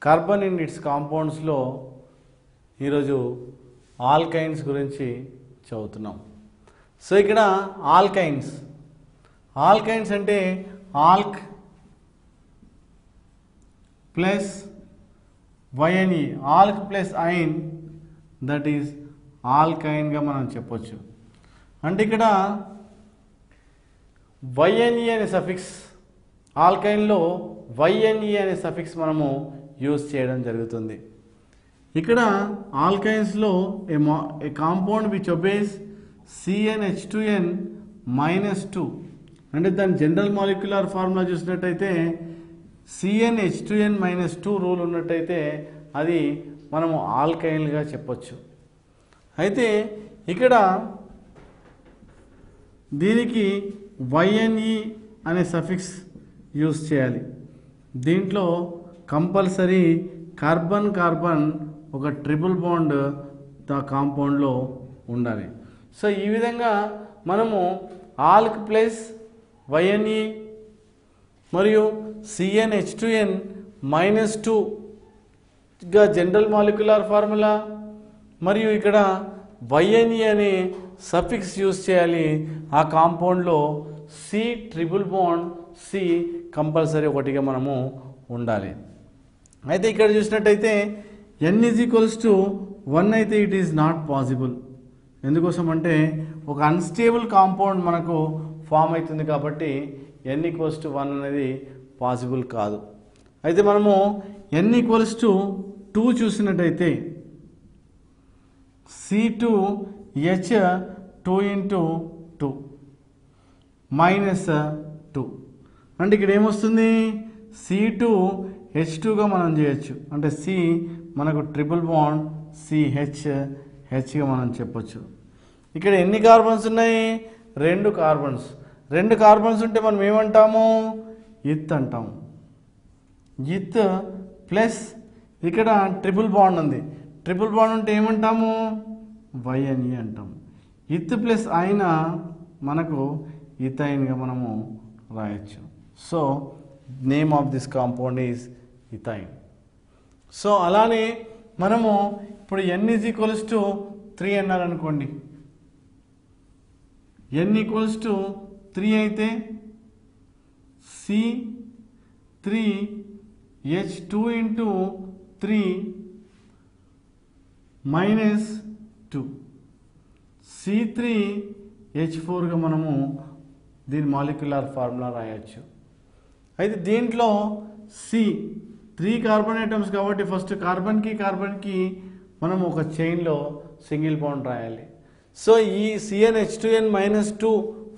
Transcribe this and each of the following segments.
Carbon in it's కాంపౌండ్స్లో ఈరోజు alkynes గురించి చదువుతున్నాం. సో ఇక్కడ ఆల్కైన్స్ అంటే alk plus Y N E, alk plus yne, that is ఆల్కైన్గా మనం చెప్పొచ్చు. అంటే ఇక్కడ వైఎన్ఈ అనే సఫిక్స్, ఆల్కైన్లో వైఎన్ఈ అనే సఫిక్స్ మనము యూజ్ చేయడం జరుగుతుంది. ఇక్కడ ఆల్కైన్స్లో ఏ కాంపౌండ్ విచ్ ఒబేస్ CnH2n -2, అంటే దాని జనరల్ మాలిక్యులర్ ఫార్ములా చూసినట్టయితే CnH2n -2 రూల్ ఉన్నట్టయితే అది మనము ఆల్కైన్గా చెప్పొచ్చు. అయితే ఇక్కడ దీనికి YnE అనే సఫిక్స్ యూజ్ చేయాలి. దీంట్లో కంపల్సరీ కార్బన్ కార్బన్ ఒక ట్రిపుల్ బాండ్ కాంపౌండ్లో ఉండాలి. సో ఈ విధంగా మనము ఆల్క్ ప్లస్ YnE మరియు CnH2n -2గా జనరల్ మాలిక్యులర్ ఫార్ములా, మరియు ఇక్కడ YnE అనే సఫిక్స్ యూజ్ చేయాలి. ఆ కాంపౌండ్లో C triple bond C compulsory ఒకటిగా మనము ఉండాలి. అయితే ఇక్కడ చూసినట్టయితే n = 1 అయితే ఇట్ ఈస్ నాట్ పాసిబుల్. ఎందుకోసం అంటే ఒక అన్స్టేబుల్ కాంపౌండ్ మనకు ఫామ్ అవుతుంది కాబట్టి n = 1 అనేది పాసిబుల్ కాదు. అయితే మనము n = 2 చూసినట్టయితే C2H2 × 2 -2, అంటే ఇక్కడ ఏమొస్తుంది C2H2గా మనం చేయొచ్చు. అంటే C మనకు ట్రిపుల్ బాండ్ CHHగా మనం చెప్పొచ్చు. ఇక్కడ ఎన్ని కార్బన్స్ ఉన్నాయి? 2 కార్బన్స్. 2 కార్బన్స్ ఉంటే మనం ఏమంటాము? ఇత్ అంటాము. ఇత్ ప్లస్ ఇక్కడ ట్రిపుల్ బాండ్ ఉంది. ట్రిపుల్ బాండ్ ఉంటే ఏమంటాము? YnE అంటాము. ఇత్ ప్లస్ అయిన మనకు ఇథైన్గా మనము రాయొచ్చు. So name of this compound is ethyne. So అలానే మనము ఇప్పుడు n = 3 అన్నారనుకోండి. n = 3 అయితే C3H2 × 3 -2 C3H4గా మనము దీని మాలిక్యులర్ ఫార్ములా రాయొచ్చు. అయితే దీంట్లో C 3 కార్బన్ ఐటమ్స్ కాబట్టి ఫస్ట్ కార్బన్కి మనం ఒక చైన్లో సింగిల్ బాండ్ రాయాలి. సో ఈ CnH2n -2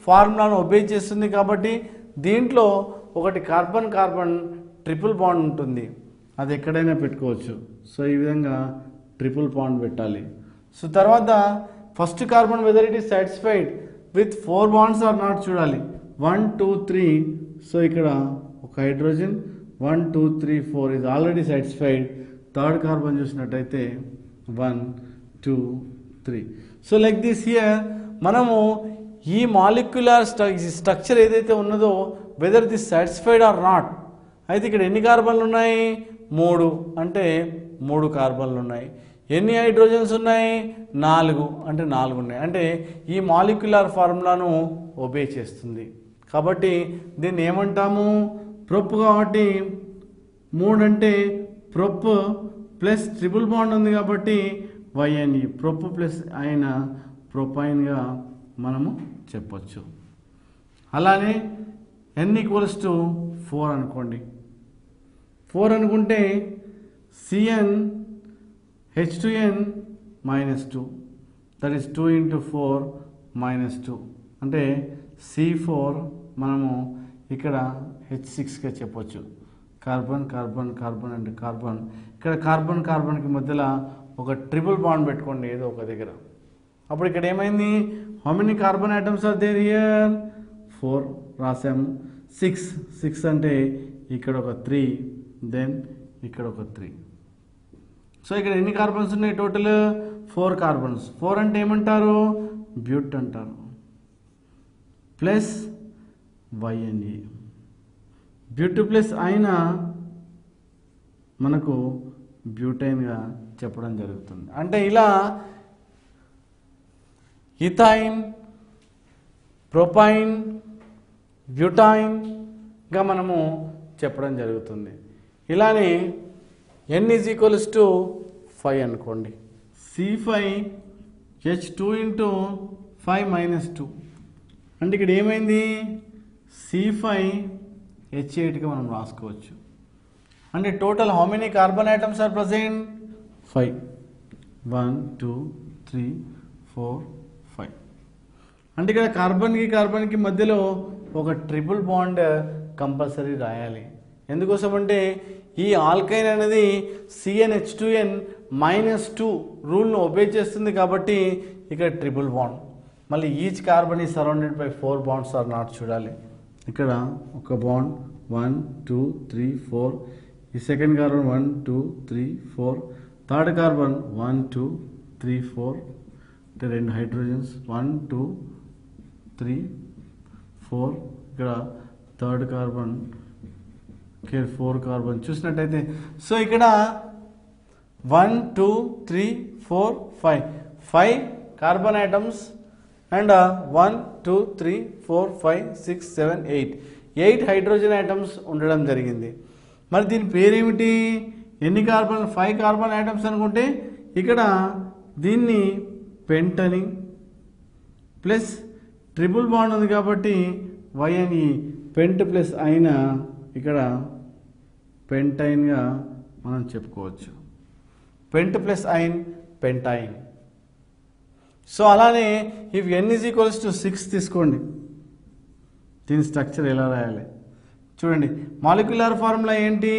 ఫార్ములాను ఒబే చేస్తుంది కాబట్టి దీంట్లో ఒకటి కార్బన్ కార్బన్ ట్రిపుల్ బాండ్ ఉంటుంది. అది ఎక్కడైనా పెట్టుకోవచ్చు. సో ఈ విధంగా ట్రిపుల్ బాండ్ పెట్టాలి. సో తర్వాత first carbon whether it is satisfied with 4 bonds or not చూడాలి. 1 2 3. సో ఇక్కడ ఒక హైడ్రోజన్ 1 2 3 4 ఇది ఆల్రెడీ సాటిస్ఫైడ్. థర్డ్ కార్బన్ చూసినట్టయితే 1 2 3. సో లైక్ దిస్ హియర్ మనము ఈ మాలిక్యులర్ స్ట్రక్చర్ ఏదైతే ఉన్నదో whether this satisfied or not. అయితే ఇక్కడ ఎన్ని కార్బన్లు ఉన్నాయి? 3. అంటే 3 కార్బన్లు ఉన్నాయి. ఎన్ని హైడ్రోజన్స్ ఉన్నాయి? 4. అంటే 4 ఉన్నాయి. అంటే ఈ మాలిక్యులర్ ఫార్ములాను ఒబే చేస్తుంది కాబట్టి దీన్ని ఏమంటాము? ప్రొప్. కాబట్టి 3 అంటే ప్రొప్ ప్లస్ ట్రిపుల్ బాండ్ ఉంది కాబట్టి YnE, ప్రొప్ ప్లస్ అయిన ప్రొపైన్గా మనము చెప్పొచ్చు. అలానే n = 4 అనుకోండి. 4 అనుకుంటే CnH2n -2, దట్ ఈస్ 2 × 4 -2, అంటే C4 మనము ఇక్కడ H6గా చెప్పొచ్చు. కార్బన్ కార్బన్ కార్బన్ అంటే కార్బన్. ఇక్కడ కార్బన్ కార్బన్కి మధ్యలో ఒక ట్రిపుల్ బాండ్ పెట్టుకోండి ఏదో ఒక దగ్గర. అప్పుడు ఇక్కడ ఏమైంది? How many carbon atoms are there here? 4 రాసాము. 6 అంటే ఇక్కడ ఒక 3, దెన్ ఇక్కడ ఒక 3. సో ఇక్కడ ఎన్ని కార్బన్స్ ఉన్నాయి టోటల్? 4 కార్బన్స్. 4 అంటే ఏమంటారు? బ్యూట్ అంటారు. Plus YnE. బ్యూట్ ప్లస్ అయిన మనకు బ్యూటైన్గా చెప్పడం జరుగుతుంది. అంటే ఇలా ఇథైన్, ప్రొపైన్, బ్యూటైన్గా మనము చెప్పడం జరుగుతుంది. ఇలానే n = 5 అనుకోండి. C5H2 × 5 - 2 అంటే ఇక్కడ ఏమైంది, C5H8గా మనం రాసుకోవచ్చు. అంటే total how many carbon atoms are present? 5. 1 2 3 4 5. అంటే ఇక్కడ కార్బన్కి మధ్యలో ఒక ట్రిపుల్ బాండ్ కంపల్సరీ రాయాలి. ఎందుకోసం అంటే ఈ ఆల్కైన్ అనేది CnH2n -2 రూల్ను ఒబే చేస్తుంది కాబట్టి ఇక్కడ ట్రిపుల్ బాండ్. మళ్ళీ each carbon is surrounded by 4 bonds or not చూడాలి. ఇక్కడ ఒక బాండ్ 1 2 3 4, ఈ సెకండ్ కార్బన్ 1 2 3 4, థర్డ్ కార్బన్ 1 2 3 4, అంటే 2 హైడ్రోజన్స్ 1 2 3 4, ఇక్కడ థర్డ్ కార్బన్ 4 కార్బన్ చూసినట్టయితే. సో ఇక్కడ 1 2 3 4 5 carbon items and 1 2 3 4 5 6 7 8 hydrogen items ఉండడం జరిగింది. మరి దీని పేరేమిటి? ఎన్ని కార్బన్? 5 కార్బన్ ఐటమ్స్ అనుకుంటే ఇక్కడ దీన్ని పెంటని ప్లస్ ట్రిపుల్ బాండ్ ఉంది కాబట్టి Y అని పెంట్ ప్లస్ అయిన ఇక్కడ పెంటైన్గా మనం చెప్పుకోవచ్చు. పెంట్ ప్లస్ ఐన్ పెంటైన్. సో అలానే ఇఫ్ n = 6 తీసుకోండి. దీని స్ట్రక్చర్ ఎలా రాయాలి చూడండి. మాలిక్యులర్ ఫార్ములా ఏంటి?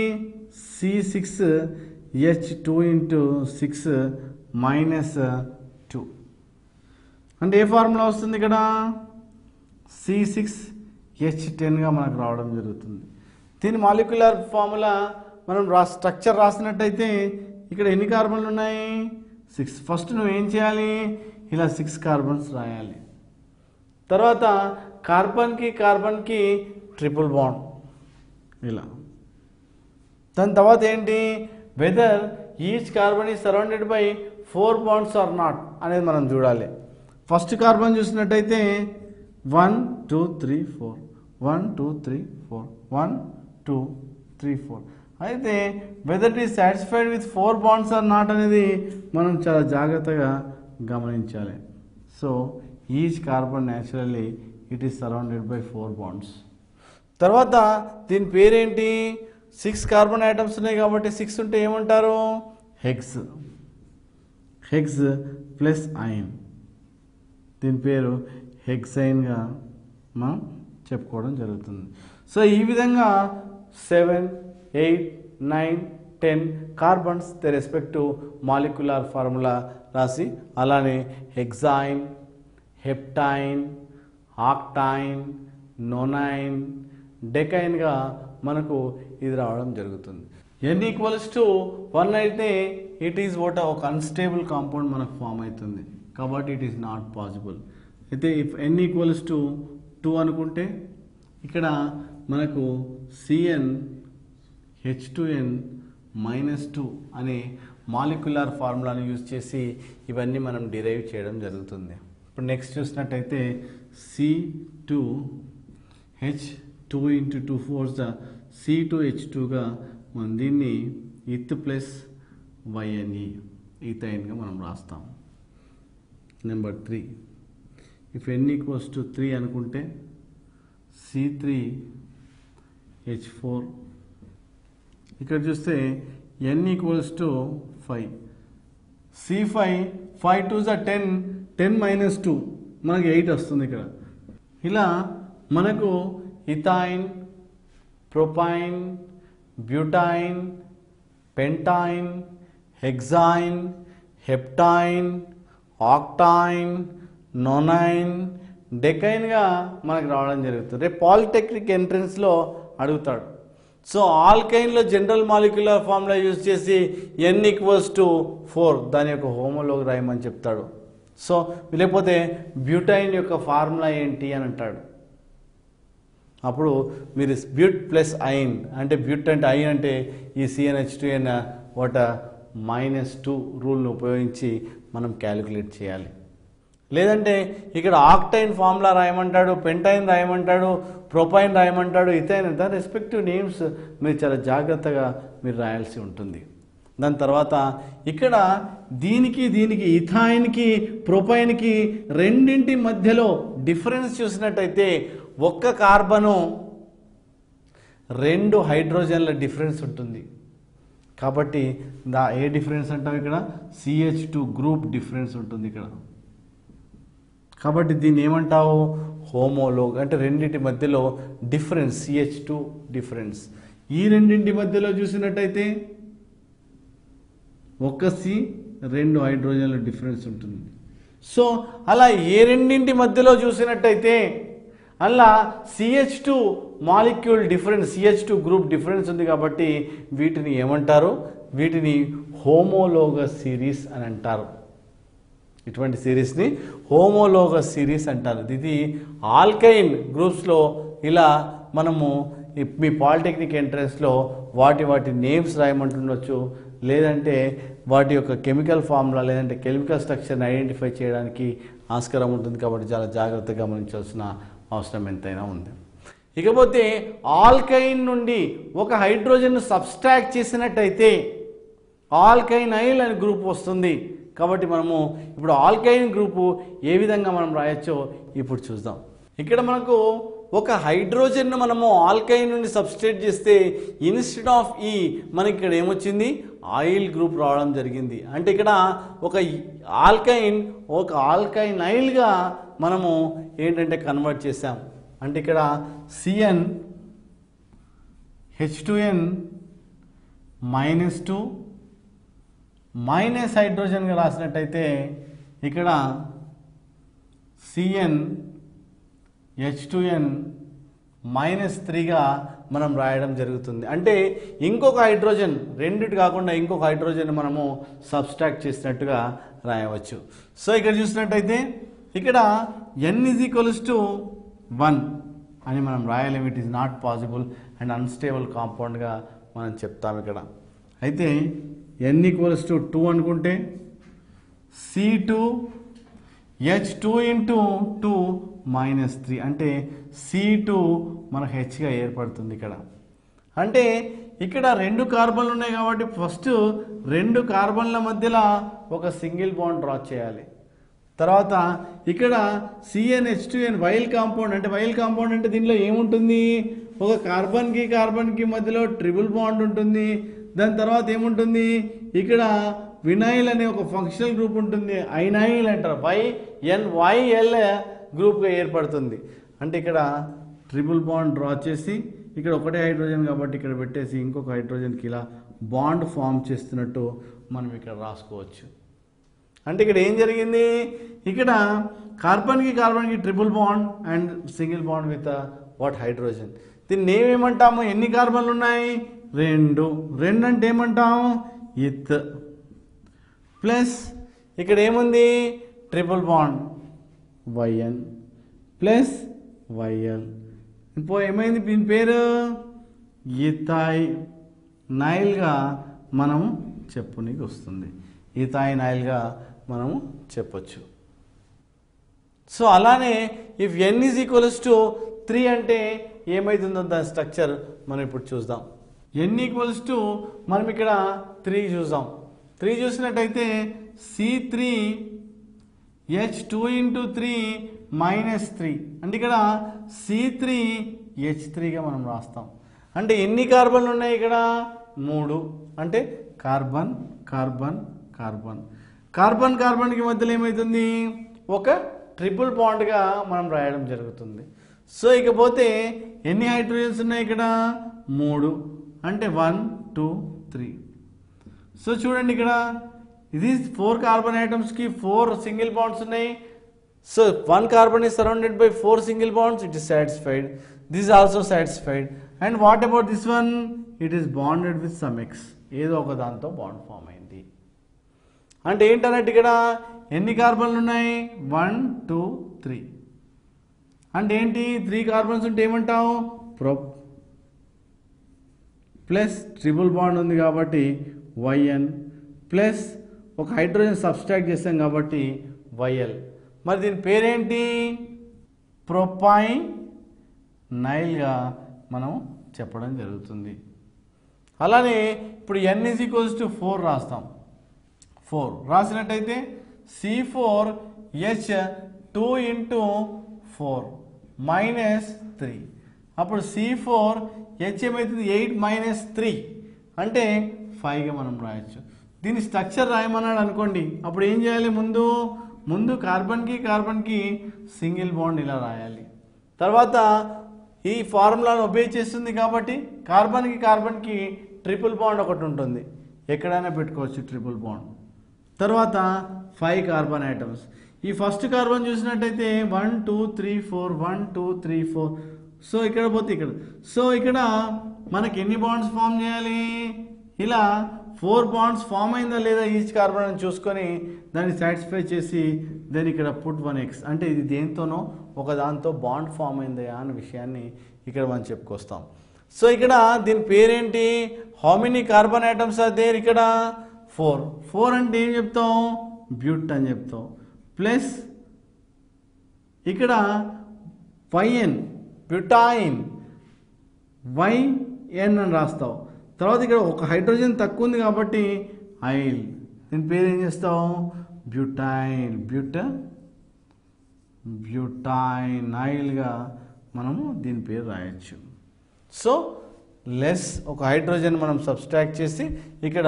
C6H2 × 6 - 2. అంటే ఏ ఫార్ములా వస్తుంది ఇక్కడ? C6H10గా మనకు రావడం జరుగుతుంది. దీని మాలిక్యులర్ ఫార్ములా మనం స్ట్రక్చర్ రాసినట్టయితే ఇక్కడ ఎన్ని కార్బన్లు ఉన్నాయి? 6. ఫస్ట్ నువ్వు ఏం చేయాలి? ఇలా 6 కార్బన్స్ రాయాలి. తర్వాత కార్బన్కి ట్రిపుల్ బాండ్ ఇలా. దాని తర్వాత ఏంటి? Whether each carbon is surrounded by 4 bonds or not అనేది మనం చూడాలి. ఫస్ట్ కార్బన్ చూసినట్టయితే 1 2 3 4 1 2 3 4 1 2 3 4. అయితే whether it is satisfied with 4 bonds or not అనేది మనం చాలా జాగ్రత్తగా గమనించాలి. So each carbon naturally it is surrounded by 4 bonds. తర్వాత దీని పేరేంటి? 6 కార్బన్ ఐటమ్స్ ఉన్నాయి కాబట్టి 6 ఉంటే ఏమంటారు? Hex plus yne. దీని పేరు హెక్సైన్గా మనం చెప్పుకోవడం జరుగుతుంది. సో ఈ విధంగా 7 8 9 10 carbons the respective molecular formula రాసి అలానే హెక్సైన్, హెప్టైన్, ఆక్టైన్, నోనైన్, డెకైన్గా మనకు ఇది రావడం జరుగుతుంది. n = 1 అయితే ఇట్ ఈజ్ ఒక అన్స్టేబుల్ కాంపౌండ్ మనకు ఫామ్ అవుతుంది కాబట్టి ఇట్ ఈస్ నాట్ పాసిబుల్. అయితే ఇఫ్ n = 2 అనుకుంటే ఇక్కడ మనకు CnH2n -2 అనే మాలిక్యులర్ ఫార్ములాను యూజ్ చేసి ఇవన్నీ మనం డిరైవ్ చేయడం జరుగుతుంది. ఇప్పుడు నెక్స్ట్ చూసినట్టయితే C2H2 × 2 4 C2H2గా మనం దీన్ని ఇత్ ప్లస్ YnE ఈథైన్గా మనం రాస్తాం. నెంబర్ 3 ఇఫ్ n = 3 అనుకుంటే C3H4. ఇక్కడ చూస్తే n = 5 C5 5 2s 10 10 - 2 మనకి 8 వస్తుంది ఇక్కడ. ఇలా మనకు ethyne, propyne, butyne, pentyne, hexyne, heptyne, octyne, nonyne, డెకైన్గా మనకు రావడం జరుగుతుంది. రేపు పాలిటెక్నిక్ ఎంట్రన్స్లో అడుగుతాడు. సో ఆల్కైన్లో జనరల్ మాలిక్యులర్ ఫార్ములా యూజ్ చేసి n = 4 దాని యొక్క హోమోలోగ్ రాయమని చెప్తాడు. సో లేకపోతే బ్యూటైన్ యొక్క ఫార్ములా ఏంటి అని అంటాడు. అప్పుడు మీరు బ్యూట్ ప్లస్ ఐన్ అంటే బ్యూట్ అంటే ఐన్ అంటే ఈ CnH2n వాట -2 రూల్ని ఉపయోగించి మనం క్యాలిక్యులేట్ చేయాలి. లేదంటే ఇక్కడ ఆక్టైన్ ఫార్ములా రాయమంటాడు, పెంటైన్ రాయమంటాడు, ప్రొపైన్ రాయమంటాడు, ఇథైన్ అంట రెస్పెక్టివ్ నేమ్స్ మీరు చాలా జాగ్రత్తగా మీరు రాయాల్సి ఉంటుంది. దాని తర్వాత ఇక్కడ దీనికి ఇథైన్కి ప్రొపైన్కి రెండింటి మధ్యలో డిఫరెన్స్ చూసినట్టయితే ఒక్క కార్బను 2 హైడ్రోజన్ల డిఫరెన్స్ ఉంటుంది. కాబట్టి ఏ డిఫరెన్స్ అంటాం ఇక్కడ CH2 గ్రూప్ డిఫరెన్స్ ఉంటుంది ఇక్కడ. కాబట్టి దీన్ని ఏమంటావు హోమోలోగ్ అంటే రెండింటి మధ్యలో డిఫరెన్స్ CH2 డిఫరెన్స్. ఈ రెండింటి మధ్యలో చూసినట్టయితే ఒక C 2 హైడ్రోజన్ల డిఫరెన్స్ ఉంటుంది. సో అలా ఏ రెండింటి మధ్యలో చూసినట్టయితే అలా CH2 molecule difference CH2 group difference ఉంది. కాబట్టి వీటిని ఏమంటారు, వీటిని హోమోలోగస్ సిరీస్ అని అంటారు. ఇటువంటి సిరీస్ని హోమోలోగస్ సిరీస్ అంటారు. ఇది ఆల్కైన్ గ్రూప్స్లో ఇలా మనము మీ పాలిటెక్నిక్ ఎంట్రన్స్లో వాటి నేమ్స్ రాయమంటుండొచ్చు, లేదంటే వాటి యొక్క కెమికల్ ఫార్ములా లేదంటే కెమికల్ స్ట్రక్చర్ని ఐడెంటిఫై చేయడానికి ఆస్కారం ఉంటుంది. కాబట్టి చాలా జాగ్రత్తగా గమనించాల్సిన అవసరం ఎంతైనా ఉంది. ఇకపోతే ఆల్కైన్ నుండి ఒక హైడ్రోజన్ను సబ్స్ట్రాక్ట్ చేసినట్టయితే ఆల్కైనైల్ అనే గ్రూప్ వస్తుంది. కాబట్టి మనము ఇప్పుడు ఆల్కైన్ గ్రూపు ఏ విధంగా మనం రాయొచ్చో ఇప్పుడు చూద్దాం. ఇక్కడ మనకు ఒక హైడ్రోజన్ను మనము ఆల్కైన్ నుండి సబ్స్ట్రేట్ చేస్తే ఇన్స్టెడ్ ఆఫ్ ఈ మనకి ఇక్కడ ఏమొచ్చింది ఆయిల్ గ్రూప్ రావడం జరిగింది. అంటే ఇక్కడ ఒక ఆల్కైన్ ఒక ఆల్కైనైల్గా మనము ఏంటంటే కన్వర్ట్ చేసాం. అంటే ఇక్కడ CnH2n -2 మైనస్ హైడ్రోజన్గా రాసినట్టయితే ఇక్కడ CnH2n -3గా మనం రాయడం జరుగుతుంది. అంటే ఇంకొక హైడ్రోజన్ రెండిటి కాకుండా ఇంకొక హైడ్రోజన్ మనము సబ్స్ట్రాక్ట్ చేసినట్టుగా రాయవచ్చు. సో ఇక్కడ చూసినట్టయితే ఇక్కడ n = 1 అని మనం రాయలేము. It is not possible and unstable కాంపౌండ్గా మనం చెప్తాం ఇక్కడ. అయితే n = 2 అనుకుంటే C2H2 × 2 -3 అంటే C2 మనకు Hగా ఏర్పడుతుంది ఇక్కడ. అంటే ఇక్కడ 2 కార్బన్లు ఉన్నాయి కాబట్టి ఫస్ట్ 2 కార్బన్ల మధ్యలో ఒక సింగిల్ బాండ్ డ్రా చేయాలి. తర్వాత ఇక్కడ CnH2n వైల్ కాంపౌండ్ అంటే దీనిలో ఏముంటుంది, ఒక కార్బన్కి మధ్యలో ట్రిపుల్ బాండ్ ఉంటుంది. దాని తర్వాత ఏముంటుంది ఇక్కడ వినైల్ అనే ఒక ఫంక్షనల్ గ్రూప్ ఉంటుంది, ఐనైల్ అంటారు. YNYL గ్రూప్గా ఏర్పడుతుంది. అంటే ఇక్కడ ట్రిపుల్ బాండ్ డ్రా చేసి ఇక్కడ ఒకటే హైడ్రోజన్ కాబట్టి ఇక్కడ పెట్టేసి ఇంకొక హైడ్రోజన్కి ఇలా బాండ్ ఫామ్ చేస్తున్నట్టు మనం ఇక్కడ రాసుకోవచ్చు. అంటే ఇక్కడ ఏం జరిగింది, ఇక్కడ కార్బన్కి triple bond and single bond with what hydrogen. దీన్ని ఏమంటాము, ఎన్ని కార్బన్లు ఉన్నాయి 2 అంటే ఏమంటాము ఇత్ ప్లస్ ఇక్కడ ఏముంది triple bond YN plus YL. ఇప్పుడు ఏమైంది దీని పేరు ఇథైనైల్గా మనము చెప్పునికి వస్తుంది. ఇథైనైల్గా మనము చెప్పొచ్చు. సో అలానే ఇఫ్ n = 3 అంటే ఏమవుతుందో దాని స్ట్రక్చర్ మనం ఇప్పుడు చూద్దాం. n = మనం ఇక్కడ 3 చూద్దాం. 3 చూసినట్టయితే C3H2 × 3 -3 అంటే ఇక్కడ C3H3గా మనం రాస్తాం. అంటే ఎన్ని కార్బన్లు ఉన్నాయి ఇక్కడ 3 అంటే కార్బన్కి మధ్యలో ఏమవుతుంది ఒక ట్రిపుల్ బాండ్గా మనం రాయడం జరుగుతుంది. సో ఇకపోతే ఎన్ని హైడ్రోజన్స్ ఉన్నాయి ఇక్కడ 3 అంటే 1 2 3. సో చూడండి ఇక్కడ ఇది 4 కార్బన్ ఐటమ్స్కి 4 సింగిల్ బాండ్స్ ఉన్నాయి. So 1 carbon is surrounded by 4 single bonds, it is satisfied. This is also satisfied. And what about this one? It is bonded with some X. ఏదో ఒక దాంతో బాండ్ ఫామ్ అయింది. అంటే ఏంటన్నట్టు ఇక్కడ ఎన్ని కార్బన్లు ఉన్నాయి 1 2 3. అంటే ఏంటి 3 కార్బన్స్ ఉంటే ఏమంటాం ప్రొప్ ప్లస్ ట్రిపుల్ బాండ్ ఉంది కాబట్టి YN ప్లస్ ఒక హైడ్రోజన్ సబ్స్ట్రాక్ట్ చేస్తాం కాబట్టి YL. మరి దీని పేరేంటి ప్రొపైనైల్గా మనం చెప్పడం జరుగుతుంది. అలానే ఇప్పుడు N = 4 రాస్తాం. 4 రాసినట్టయితే C4H2 × 4 -3. అప్పుడు C4H ఏమవుతుంది 8 - 3 అంటే 5గా మనం రాయొచ్చు. దీని స్ట్రక్చర్ రాయమన్నాడు అనుకోండి, అప్పుడు ఏం చేయాలి, ముందు కార్బన్కి సింగిల్ బాండ్ ఇలా రాయాలి. తర్వాత ఈ ఫార్ములాను ఒబే చేస్తుంది కాబట్టి కార్బన్కి ట్రిపుల్ బాండ్ ఒకటి ఉంటుంది, ఎక్కడైనా పెట్టుకోవచ్చు ట్రిపుల్ బాండ్. తర్వాత 5 కార్బన్ ఐటమ్స్. ఈ ఫస్ట్ కార్బన్ చూసినట్టయితే 1 2 3 4 1 2 3 4. సో ఇక్కడ పోతే ఇక్కడ, సో ఇక్కడ మనకి ఎన్ని బాండ్స్ ఫామ్ చేయాలి, ఇలా 4 బాండ్స్ ఫామ్ అయిందా లేదా ఈచ్ కార్బన్ అని చూసుకొని దాన్ని సాటిస్ఫై చేసి దాన్ని ఇక్కడ పుట్ 1x, అంటే ఇది దేంతోనో ఒక దాంతో బాండ్ ఫామ్ అయిందా అనే విషయాన్ని ఇక్కడ మనం చెప్పుకొస్తాం. సో ఇక్కడ దీని పేరేంటి, how many carbon atoms are there, ఇక్కడ 4 అంటే ఏం చెప్తాం బ్యూట్ అని చెప్తాం. ప్లస్ ఇక్కడ YN బ్యూటైన్ YN అని రాస్తావు. తర్వాత ఇక్కడ ఒక హైడ్రోజన్ తక్కువ ఉంది కాబట్టి ఐల్, దీని పేరు ఏం చేస్తావు బ్యూటైన్ బ్యూటైనైల్గా మనము దీని పేరు రాయొచ్చు. సో లెస్ ఒక హైడ్రోజన్ మనం సబ్స్ట్రాక్ట్ చేసి ఇక్కడ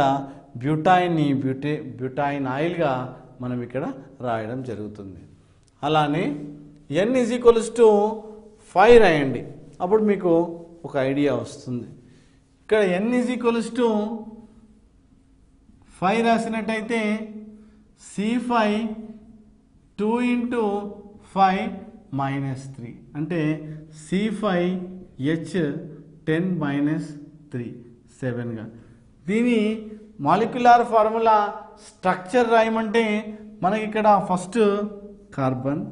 బ్యూటైనైల్గా మనం ఇక్కడ రాయడం జరుగుతుంది. అలానే N = 5 రాయండి, అప్పుడు మీకు ఒక ఐడియా వస్తుంది. ఇక్కడ N = 5 రాసినట్టయితే C5 2 × 5 -3 అంటే C5H10 - 3 7గా. దీని మాలిక్యులర్ ఫార్ములా స్ట్రక్చర్ రాయమంటే మనకి ఇక్కడ first carbon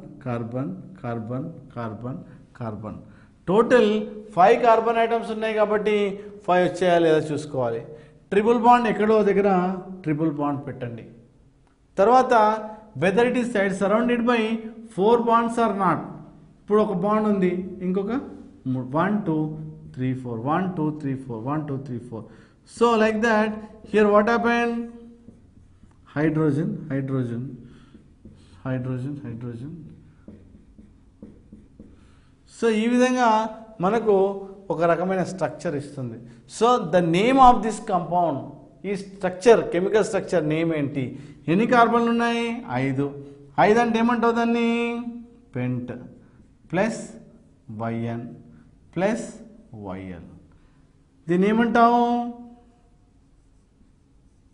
total 5 carbon items ఉన్నాయి కాబట్టి 5 వచ్చాయా లేదా చూసుకోవాలి. ట్రిపుల్ బాండ్ ఎక్కడో దగ్గర ట్రిపుల్ బాండ్ పెట్టండి. తర్వాత whether it is side surrounded by 4 bonds or not. ఇప్పుడు ఒక బాండ్ ఉంది, ఇంకొక 1 2 3 4 1 2 3 4 1 2 3 4. So like that here what happen, hydrogen. So ఈ విధంగా మనకు ఒక రకమైన స్ట్రక్చర్ ఇస్తుంది. So the name of this compound, ఈ స్ట్రక్చర్ కెమికల్ స్ట్రక్చర్ నేమ్ ఏంటి, ఎన్ని కార్బన్లు ఉన్నాయి 5 అంటే ఏమంటావు దాన్ని pent plus YN plus YL, దీన్ని ఏమంటావు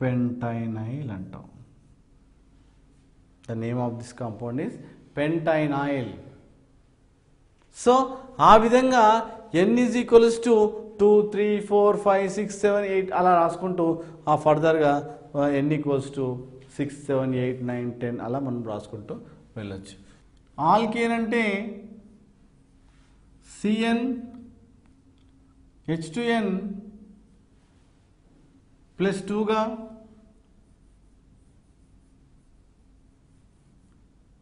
పెంటైనైల్ అంటాం. The name of this compound is pentynyl. So ఆ విధంగా N = 2 3 4 5 6 7 8 అలా రాసుకుంటూ ఆ ఫర్దర్గా N = 6 7 8 9 10 అలా మనం రాసుకుంటూ వెళ్ళొచ్చు. ఆల్కేన్ అంటే CnH2n + 2గా,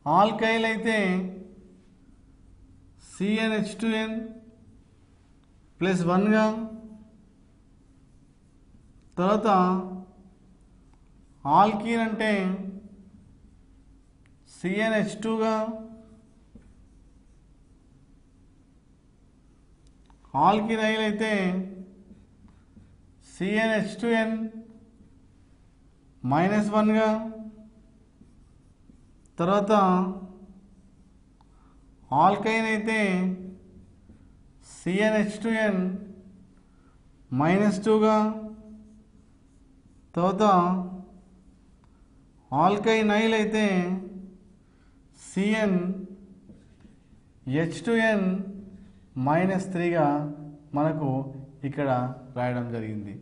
ఆల్కైల్ అయితే CnH2n + 1గా, తర్వాత ఆల్కీన్ అంటే CnH2గా, ఆల్కినైల్ అయితే CnH2n -1గా, తర్వాత ఆల్కైన్ అయితే CnH2n -2గా, తర్వాత ఆల్కైనైల్ అయితే CnH2n -3గా మనకు ఇక్కడ రాయడం జరిగింది.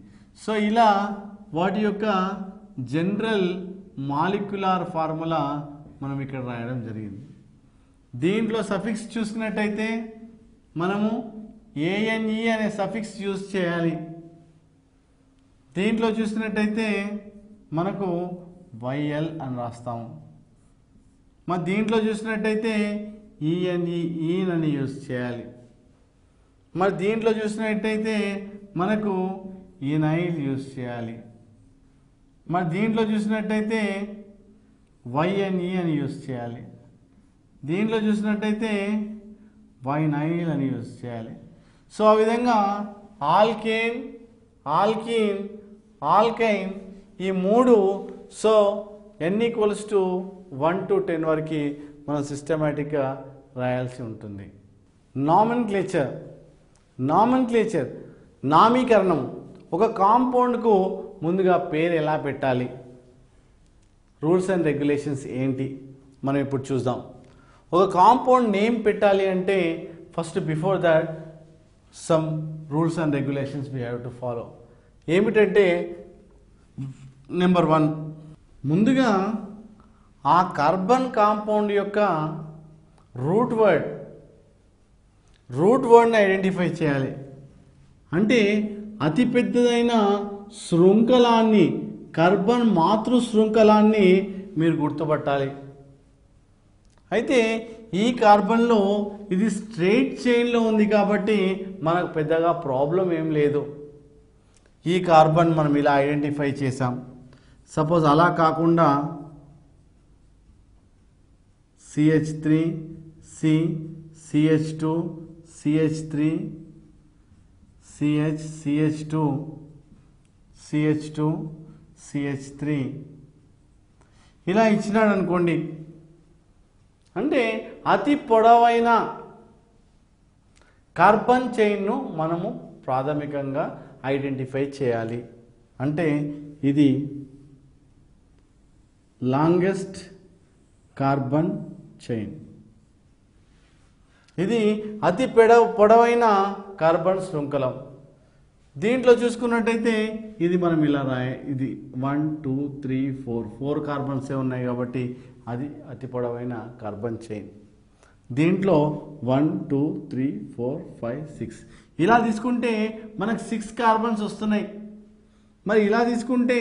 సో ఇలా వాటి యొక్క జనరల్ మాలిక్యులర్ ఫార్ములా మనం ఇక్కడ రాయడం జరిగింది. దీంట్లో సఫిక్స్ చూసినట్టయితే మనము ANE అనే సఫిక్స్ యూజ్ చేయాలి. దీంట్లో చూసినట్టయితే మనకు YL అని రాస్తాము. మరి దీంట్లో చూసినట్టయితే ENE అని యూజ్ చేయాలి. మరి దీంట్లో చూసినట్టయితే మనకు ఈనైల్ యూజ్ చేయాలి. మరి దీంట్లో చూసినట్టయితే YNE అని యూజ్ చేయాలి. దీంట్లో చూసినట్టయితే వైనైల్ అని యూజ్ చేయాలి. సో ఆ విధంగా ఆల్కేన్, ఆల్కీన్, ఆల్కైన్ ఈ మూడు. సో n = 1 to 10 వరకు మనం సిస్టమేటిక్గా రాయాల్సి ఉంటుంది. నామెన్క్లేచర్, నామీకరణం. ఒక కాంపౌండ్కు ముందుగా పేరు ఎలా పెట్టాలి, రూల్స్ అండ్ రెగ్యులేషన్స్ ఏంటి మనం ఇప్పుడు చూద్దాం. ఒక కాంపౌండ్ నేమ్ పెట్టాలి అంటే first before that some rules and regulations we have to follow. ఏమిటంటే నెంబర్ 1, ముందుగా ఆ కార్బన్ కాంపౌండ్ యొక్క రూట్ వర్డ్ని ఐడెంటిఫై చేయాలి. అంటే అతి పెద్దదైన శృంఖలాన్ని, కార్బన్ మాతృ శృంఖలాన్ని మీరు గుర్తుపట్టాలి. అయితే ఈ కార్బన్లో ఇది స్ట్రెయిట్ చైన్లో ఉంది కాబట్టి మనకు పెద్దగా ప్రాబ్లం ఏం లేదు. ఈ కార్బన్ మనం ఇలా ఐడెంటిఫై చేసాం. సపోజ్ అలా కాకుండా CH3 C CH2 CH3 CH CH2 CH2 CH3 ఇలా ఇచ్చినాడు అనుకోండి. అంటే అతి పొడవైన కార్బన్ చైన్ను మనము ప్రాథమికంగా ఐడెంటిఫై చేయాలి. అంటే ఇది లాంగెస్ట్ కార్బన్ చైన్, ఇది అతి పొడవైన కార్బన్ శృంఖలం. దీంట్లో చూసుకున్నట్టయితే ఇది మనం ఇలా ఇది 1 2 3 4 కార్బన్సే ఉన్నాయి కాబట్టి అది అతి పొడవైన కార్బన్ చైన్. దీంట్లో 1 2 3 4 5 6 ఇలా తీసుకుంటే మనకు 6 కార్బన్స్ వస్తున్నాయి. మరి ఇలా తీసుకుంటే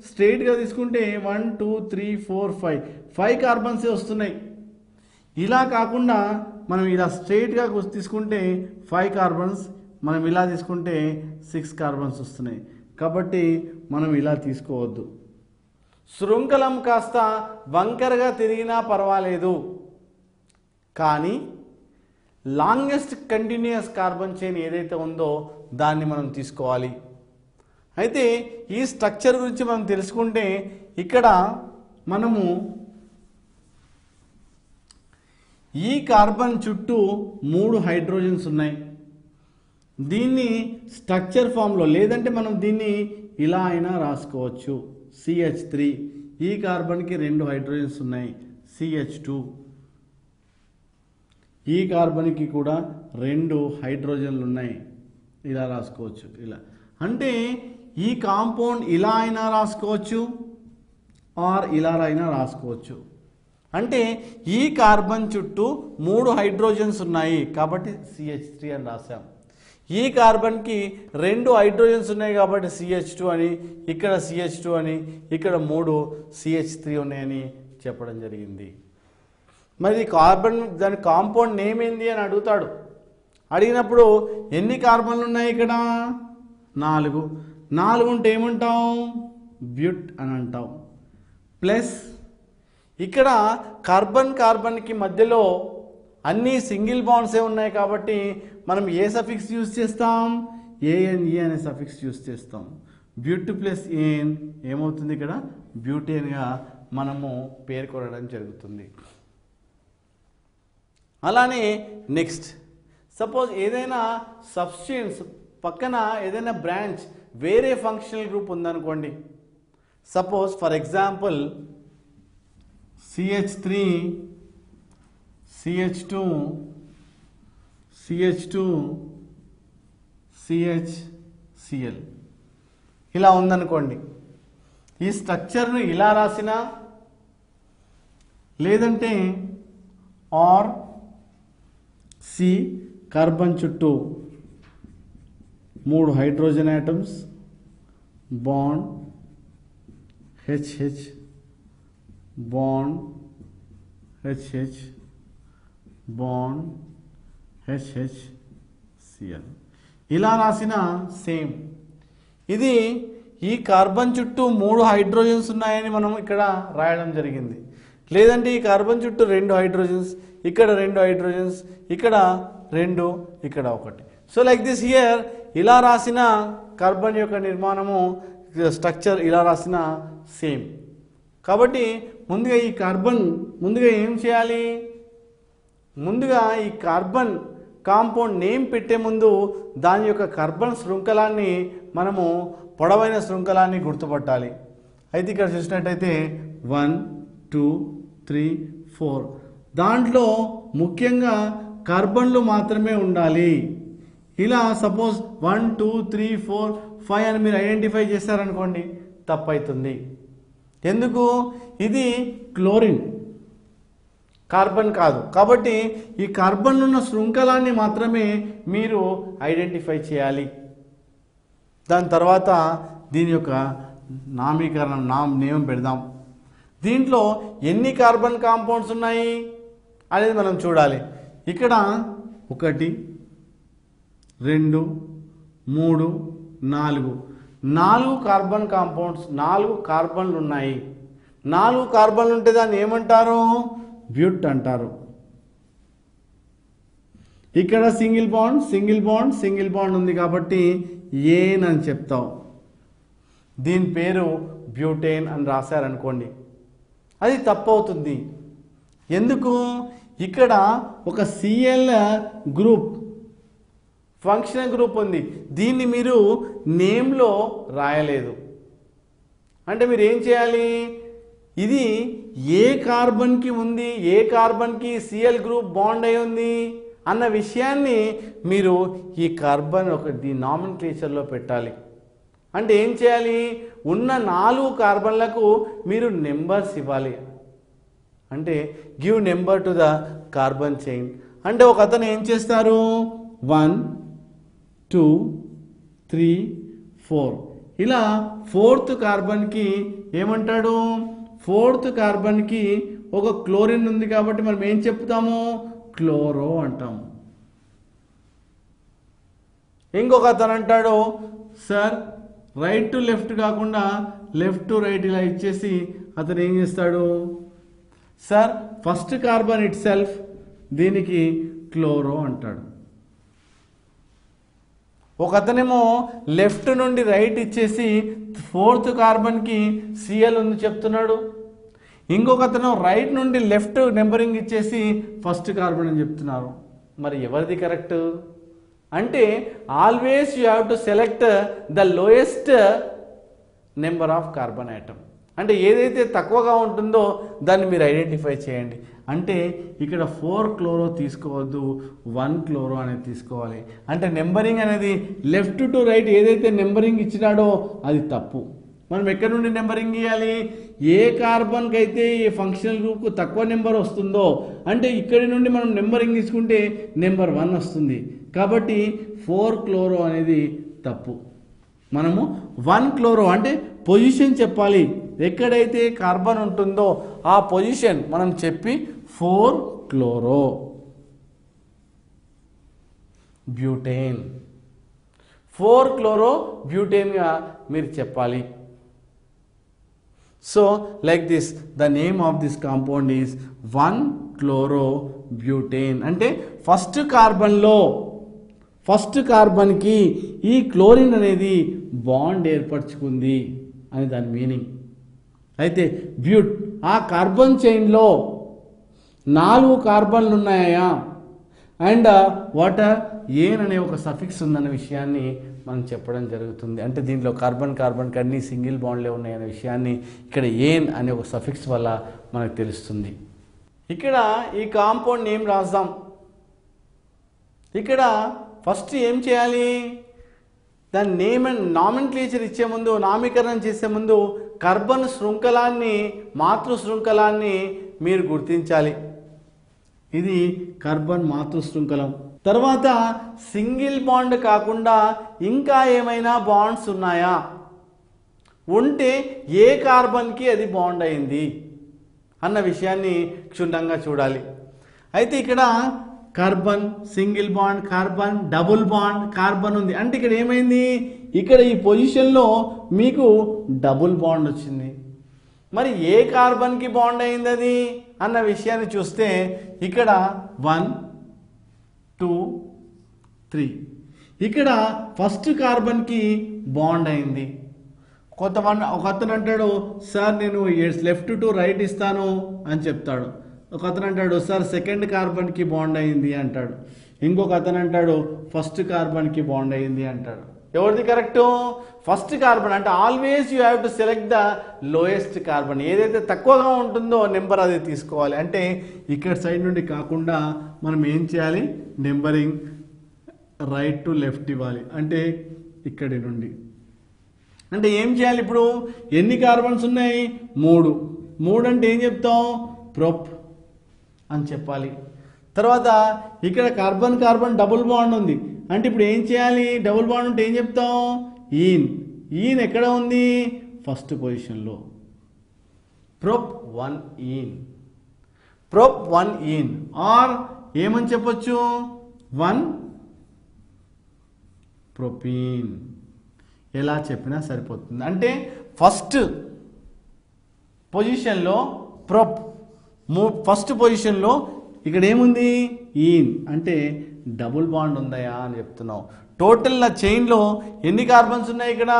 స్ట్రైట్గా తీసుకుంటే 1 2 3 4 5 కార్బన్సే వస్తున్నాయి. ఇలా కాకుండా మనం ఇలా స్ట్రైట్గా తీసుకుంటే 5 కార్బన్స్, మనం ఇలా తీసుకుంటే 6 కార్బన్స్ వస్తున్నాయి. కాబట్టి మనం ఇలా తీసుకోవద్దు. శృంఖలం కాస్త వంకరగా తిరిగినా పర్వాలేదు, కానీ లాంగెస్ట్ కంటిన్యూస్ కార్బన్ చైన్ ఏదైతే ఉందో దాన్ని మనం తీసుకోవాలి. అయితే ఈ స్ట్రక్చర్ గురించి మనం తెలుసుకుంటే ఇక్కడ మనము ఈ కార్బన్ చుట్టూ 3 హైడ్రోజన్స్ ఉన్నాయి. దీన్ని స్ట్రక్చర్ ఫామ్లో, లేదంటే మనం దీన్ని ఇలా అయినా రాసుకోవచ్చు. CH3, ఈ కార్బన్కి 2 హైడ్రోజన్స్ ఉన్నాయి. CH2, ఈ కార్బన్కి కూడా 2 హైడ్రోజన్లు ఉన్నాయి. ఇలా రాసుకోవచ్చు. ఇలా అంటే ఈ కాంపౌండ్ ఇలా అయినా రాసుకోవచ్చు ఆర్ ఇలా అయినా రాసుకోవచ్చు. అంటే ఈ కార్బన్ చుట్టూ 3 హైడ్రోజన్స్ ఉన్నాయి కాబట్టి CH3 అని రాసాం. ఈ కార్బన్కి 2 హైడ్రోజన్స్ ఉన్నాయి కాబట్టి CH2 అని, ఇక్కడ CH2 అని, ఇక్కడ 3 CH3 ఉన్నాయని చెప్పడం జరిగింది. మరి కార్బన్ దాని కాంపౌండ్ నేమ్ ఏంది అని అడుగుతాడు. అడిగినప్పుడు ఎన్ని కార్బన్లు ఉన్నాయి ఇక్కడ? 4 ఉంటే ఏమంటాం? బ్యూట్ అని అంటాం. ప్లస్ ఇక్కడ కార్బన్కి మధ్యలో అన్ని సింగిల్ బాండ్సే ఉన్నాయి కాబట్టి మనం ఏ సఫిక్స్ యూజ్ చేస్తాం? ANE అనే సఫిక్స్ యూజ్ చేస్తాం. బ్యూట్ ప్లస్ ఏన్ ఏమవుతుంది? ఇక్కడ బ్యూటేన్గా మనము పేర్కొనడం జరుగుతుంది. అలానే నెక్స్ట్, సపోజ్ ఏదైనా సబ్స్టెన్స్ పక్కన ఏదైనా బ్రాంచ్ వేరే ఫంక్షనల్ గ్రూప్ ఉందనుకోండి. Suppose for example CH3 CH2 CHCl ఇలా ఉందనుకోండి. ఈ స్ట్రక్చర్ను ఇలా రాసినా, లేదంటే ఆర్ సి కార్బన్ చుట్టూ 3 hydrogen atoms, bond HH, bond HH, bond HH, Cl. ఇలా రాసిన సేమ్. ఇది ఈ కార్బన్ చుట్టూ 3 హైడ్రోజన్స్ ఉన్నాయని మనం ఇక్కడ రాయడం జరిగింది. లేదంటే ఈ కార్బన్ చుట్టూ 2 హైడ్రోజన్స్, ఇక్కడ 2 హైడ్రోజన్స్, ఇక్కడ 2, ఇక్కడ 1. సో లైక్ దిస్ హియర్ ఇలా రాసిన కార్బన్ యొక్క నిర్మాణము స్ట్రక్చర్ ఇలా రాసిన సేమ్. కాబట్టి ముందుగా ఈ కార్బన్ ఏం చేయాలి? ముందుగా ఈ కార్బన్ కాంపౌండ్ నేమ్ పెట్టే ముందు దాని యొక్క కార్బన్ శృంఖలాన్ని మనము పొడవైన శృంఖలాన్ని గుర్తుపట్టాలి. అయితే ఇక్కడ చూసినట్టయితే 1 2 3 4 దాంట్లో ముఖ్యంగా కార్బన్లు మాత్రమే ఉండాలి. ఇలా సపోజ్ 1 2 3 4 5 అని మీరు ఐడెంటిఫై చేశారనుకోండి, తప్పవుతుంది. ఎందుకు? ఇది క్లోరిన్, కార్బన్ కాదు. కాబట్టి ఈ కార్బన్లు ఉన్న శృంఖలాన్ని మాత్రమే మీరు ఐడెంటిఫై చేయాలి. దాని తర్వాత దీని యొక్క నామీకరణం నేమ్ పెడదాం. దీంట్లో ఎన్ని కార్బన్ కాంపౌండ్స్ ఉన్నాయి అనేది మనం చూడాలి. ఇక్కడ 1 2 3 4 కార్బన్ కాంపౌండ్స్, 4 కార్బన్లు ఉన్నాయి. 4 కార్బన్లు ఉంటే దాన్ని ఏమంటారు? బ్యూట్ అంటారు. ఇక్కడ సింగిల్ బాండ్ ఉంది కాబట్టి ఏన్ అని చెప్తాం. దీని పేరు బ్యూటేన్ అని రాశారనుకోండి, అది తప్పవుతుంది. ఎందుకు? ఇక్కడ ఒక Cl గ్రూప్, ఫంక్షనల్ గ్రూప్ ఉంది. దీన్ని మీరు నేమ్లో రాయలేదు. అంటే మీరు ఏం చేయాలి? ఇది ఏ కార్బన్కి ఉంది, ఏ కార్బన్కి Cl గ్రూప్ బాండ్ అయి ఉంది అన్న విషయాన్ని మీరు ఈ కార్బన్ దీని నామెన్క్లేచర్లో పెట్టాలి. అంటే ఏం చేయాలి? ఉన్న 4 కార్బన్లకు మీరు నెంబర్స్ ఇవ్వాలి. అంటే give number to the carbon chain. అంటే ఒక అతను ఏం చేస్తారు? 1 2 3 4 ఇలా 4th కార్బన్కి ఏమంటాడు? 4th కార్బన్కి ఒక క్లోరిన్ ఉంది కాబట్టి మనం ఏం చెప్తాము? క్లోరో అంటాము. ఇంకొక అతను అంటాడు, సార్ రైట్ టు లెఫ్ట్ కాకుండా లెఫ్ట్ టు రైట్ ఇలా ఇచ్చేసి అతను ఏం చేస్తాడు? Sir first carbon it self దీనికి క్లోరో అంటాడు. ఒక అతనేమో లెఫ్ట్ నుండి రైట్ ఇచ్చేసి 4th కార్బన్కి Cl ఉంది చెప్తున్నాడు. ఇంకొక అతను రైట్ నుండి లెఫ్ట్ నెంబరింగ్ ఇచ్చేసి ఫస్ట్ కార్బన్ అని చెప్తున్నారు. మరి ఎవరిది కరెక్ట్? అంటే always you have to select the lowest number of carbon item. అంటే ఏదైతే తక్కువగా ఉంటుందో దాన్ని మీరు ఐడెంటిఫై చేయండి. అంటే ఇక్కడ 4 క్లోరో తీసుకోవద్దు, 1 క్లోరో అనేది తీసుకోవాలి. అంటే నెంబరింగ్ అనేది లెఫ్ట్ టు రైట్ ఏదైతే నెంబరింగ్ ఇచ్చినాడో అది తప్పు. మనం ఎక్కడి నుండి నెంబరింగ్ ఇవ్వాలి? ఏ కార్బన్కి అయితే ఈ ఫంక్షనల్ గ్రూప్కు తక్కువ నెంబర్ వస్తుందో, అంటే ఇక్కడి నుండి మనం నెంబరింగ్ తీసుకుంటే నెంబర్ 1 వస్తుంది. కాబట్టి 4 క్లోరో అనేది తప్పు. మనము 1 క్లోరో అంటే పొజిషన్ చెప్పాలి. ఎక్కడైతే కార్బన్ ఉంటుందో ఆ పొజిషన్ మనం చెప్పి 4 క్లోరో బ్యూటేన్, 4 క్లోరో బ్యూటేన్గా మీరు చెప్పాలి. So like this the name of this compound is 1 chloro butane. అంటే ఫస్ట్ కార్బన్కి ఈ క్లోరిన్ అనేది బాండ్ ఏర్పరచుకుంది అని దాని మీనింగ్. అయితే బ్యూట్ ఆ కార్బన్ చైన్లో 4 కార్బన్లు ఉన్నాయా అండ్ వాటర్ ఏన్ అనే ఒక సఫిక్స్ ఉందన్న విషయాన్ని మనం చెప్పడం జరుగుతుంది. అంటే దీంట్లో కార్బన్కి అన్ని సింగిల్ బాండ్లే ఉన్నాయనే విషయాన్ని ఇక్కడ ఏన్ అనే ఒక సఫిక్స్ వల్ల మనకు తెలుస్తుంది. ఇక్కడ ఈ కాంపౌండ్ నేమ్ రాద్దాం. ఇక్కడ ఫస్ట్ ఏం చేయాలి? దాని నేమ్ అండ్ నామెన్క్లేచర్ ఇచ్చే ముందు, నామీకరణం చేసే ముందు కార్బన్ శృంఖలాన్ని, మాతృ శృంఖలాన్ని మీరు గుర్తించాలి. ఇది కార్బన్ మాతృ శృంఖలం. తర్వాత సింగిల్ బాండ్ కాకుండా ఇంకా ఏమైనా బాండ్స్ ఉన్నాయా, ఉంటే ఏ కార్బన్కి అది బాండ్ అయింది అన్న విషయాన్ని క్షుణ్ణంగా చూడాలి. అయితే ఇక్కడ carbon single bond, carbon double bond, carbon ఉంది. అంటే ఇక్కడ ఏమైంది, ఇక్కడ ఈ పొజిషన్లో మీకు డబుల్ బాండ్ వచ్చింది. మరి ఏ కార్బన్కి బాండ్ అయింది అది అన్న విషయాన్ని చూస్తే ఇక్కడ 1 2 3 ఇక్కడ ఫస్ట్ కార్బన్కి బాండ్ అయింది. ఒక అతను అంటాడు సార్ నేను లెఫ్ట్ టు రైట్ ఇస్తాను అని చెప్తాడు. ఒక అతను అంటాడు సార్ సెకండ్ కార్బన్కి బాండ్ అయింది అంటాడు. ఇంకొక అతను అంటాడు ఫస్ట్ కార్బన్కి బాండ్ అయింది అంటాడు. ఎవరిది కరెక్ట్? First carbon. అంటే always you have to select the lowest carbon. ఏదైతే తక్కువగా ఉంటుందో నెంబర్ అది తీసుకోవాలి. అంటే ఇక్కడ సైడ్ నుండి కాకుండా మనం ఏం చేయాలి, నెంబరింగ్ రైట్ టు లెఫ్ట్ ఇవ్వాలి. అంటే ఇక్కడి నుండి. అంటే ఏం చేయాలి, ఇప్పుడు ఎన్ని కార్బన్స్ ఉన్నాయి, 3 అంటే ఏం చెప్తాం, ప్రొప్ అని చెప్పాలి. తర్వాత ఇక్కడ కార్బన్ కార్బన్ డబుల్ బాండ్ ఉంది. అంటే ఇప్పుడు ఏం చేయాలి, డబుల్ బాండ్ ఉంటే ఏం చెప్తాం, ఈన్ ఎక్కడ ఉంది, ఫస్ట్ పొజిషన్లో. ప్రొప్ 1 ఈన్ ఆర్ ఏమని చెప్పొచ్చు, 1 ప్రొపీన్. ఎలా చెప్పినా సరిపోతుంది. అంటే ఫస్ట్ పొజిషన్లో ప్రొప్, ఫస్ట్ పొజిషన్లో ఇక్కడ ఏముంది, ఈన్. అంటే డబుల్ బాండ్ ఉందయా అని చెప్తున్నావు. టోటల్ నా చైన్లో ఎన్ని కార్బన్స్ ఉన్నాయి, ఇక్కడ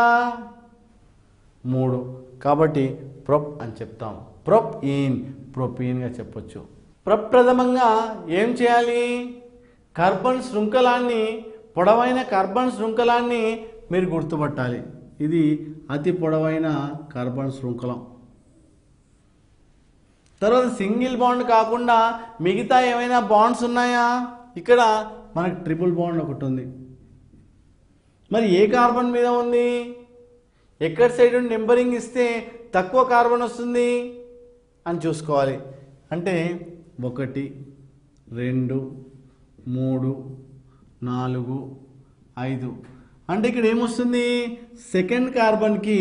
3. కాబట్టి ప్రొప్ అని చెప్తాం. ప్రొప్ ఈన్, ప్రొపీన్గా చెప్పొచ్చు. ప్రప్రథమంగా ఏం చేయాలి, కార్బన్ శృంఖలాన్ని, పొడవైన కార్బన్ శృంఖలాన్ని మీరు గుర్తుపట్టాలి. ఇది అతి పొడవైన కార్బన్ శృంఖలం. తర్వాత సింగిల్ బాండ్ కాకుండా మిగతా ఏమైనా బాండ్స్ ఉన్నాయా, ఇక్కడ మనకు ట్రిపుల్ బాండ్ ఒకటి ఉంది. మరి ఏ కార్బన్ మీద ఉంది, ఎక్కడ సైడ్ నెంబరింగ్ ఇస్తే తక్కువ కార్బన్ వస్తుంది అని చూసుకోవాలి. అంటే 1 2 3 4 5. అంటే ఇక్కడ ఏమొస్తుంది, సెకండ్ కార్బన్కి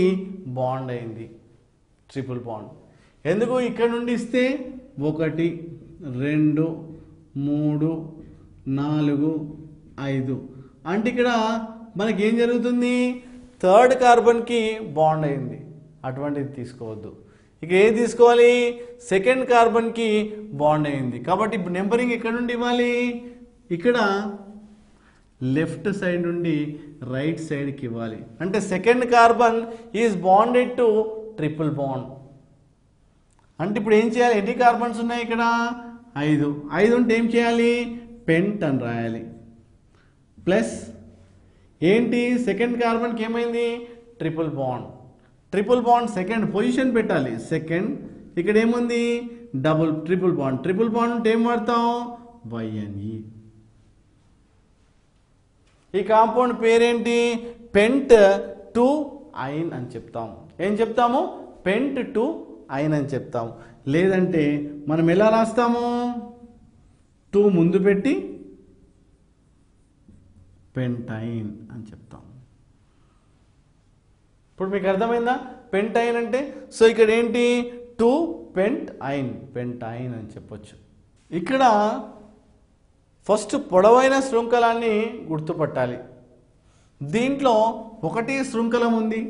బాండ్ అయింది, ట్రిపుల్ బాండ్. ఎందుకు, ఇక్కడ నుండి ఇస్తే 1 2 3 4 5. అంటే ఇక్కడ మనకి ఏం జరుగుతుంది, థర్డ్ కార్బన్కి బాండ్ అయింది. అటువంటిది తీసుకోవద్దు. ఇక ఏది తీసుకోవాలి, సెకండ్ కార్బన్కి బాండ్ అయింది. కాబట్టి ఇప్పుడు నెంబరింగ్ ఎక్కడ నుండి ఇవ్వాలి, ఇక్కడ లెఫ్ట్ సైడ్ నుండి రైట్ సైడ్కి ఇవ్వాలి. అంటే second carbon is bonded to triple bond. అంటే ఇప్పుడు ఏం చేయాలి, ఎన్ని కార్బన్స్ ఉన్నాయి ఇక్కడ, 5 ఉంటే ఏం చేయాలి, పెంట్ అని రాయాలి. ప్లస్ ఏంటి, సెకండ్ కార్బన్కి ఏమైంది, triple bond. Triple bond second position పెట్టాలి, సెకండ్. ఇక్కడ ఏముంది, ట్రిపుల్ బాండ్. ట్రిపుల్ బాండ్ ఉంటే ఏం వాడతాం, YNE. ఈ కాంపౌండ్ పేరేంటి, పెంట్ టు ఐన్ అని చెప్తాము. ఏం చెప్తాము, పెంట్ టు ఐన్ అని చెప్తాము. లేదంటే మనం ఎలా రాస్తాము, 2 ముందు పెట్టి పెంటైన్ అని చెప్తాము. ఇప్పుడు మీకు అర్థమైందా, పెంటైన్ అంటే. సో ఇక్కడ ఏంటి, 2 పెంటైన్ అని చెప్పొచ్చు. ఇక్కడ ఫస్ట్ పొడవైన శృంఖలాన్ని గుర్తుపట్టాలి. దీంట్లో ఒకటి శృంఖలం ఉంది,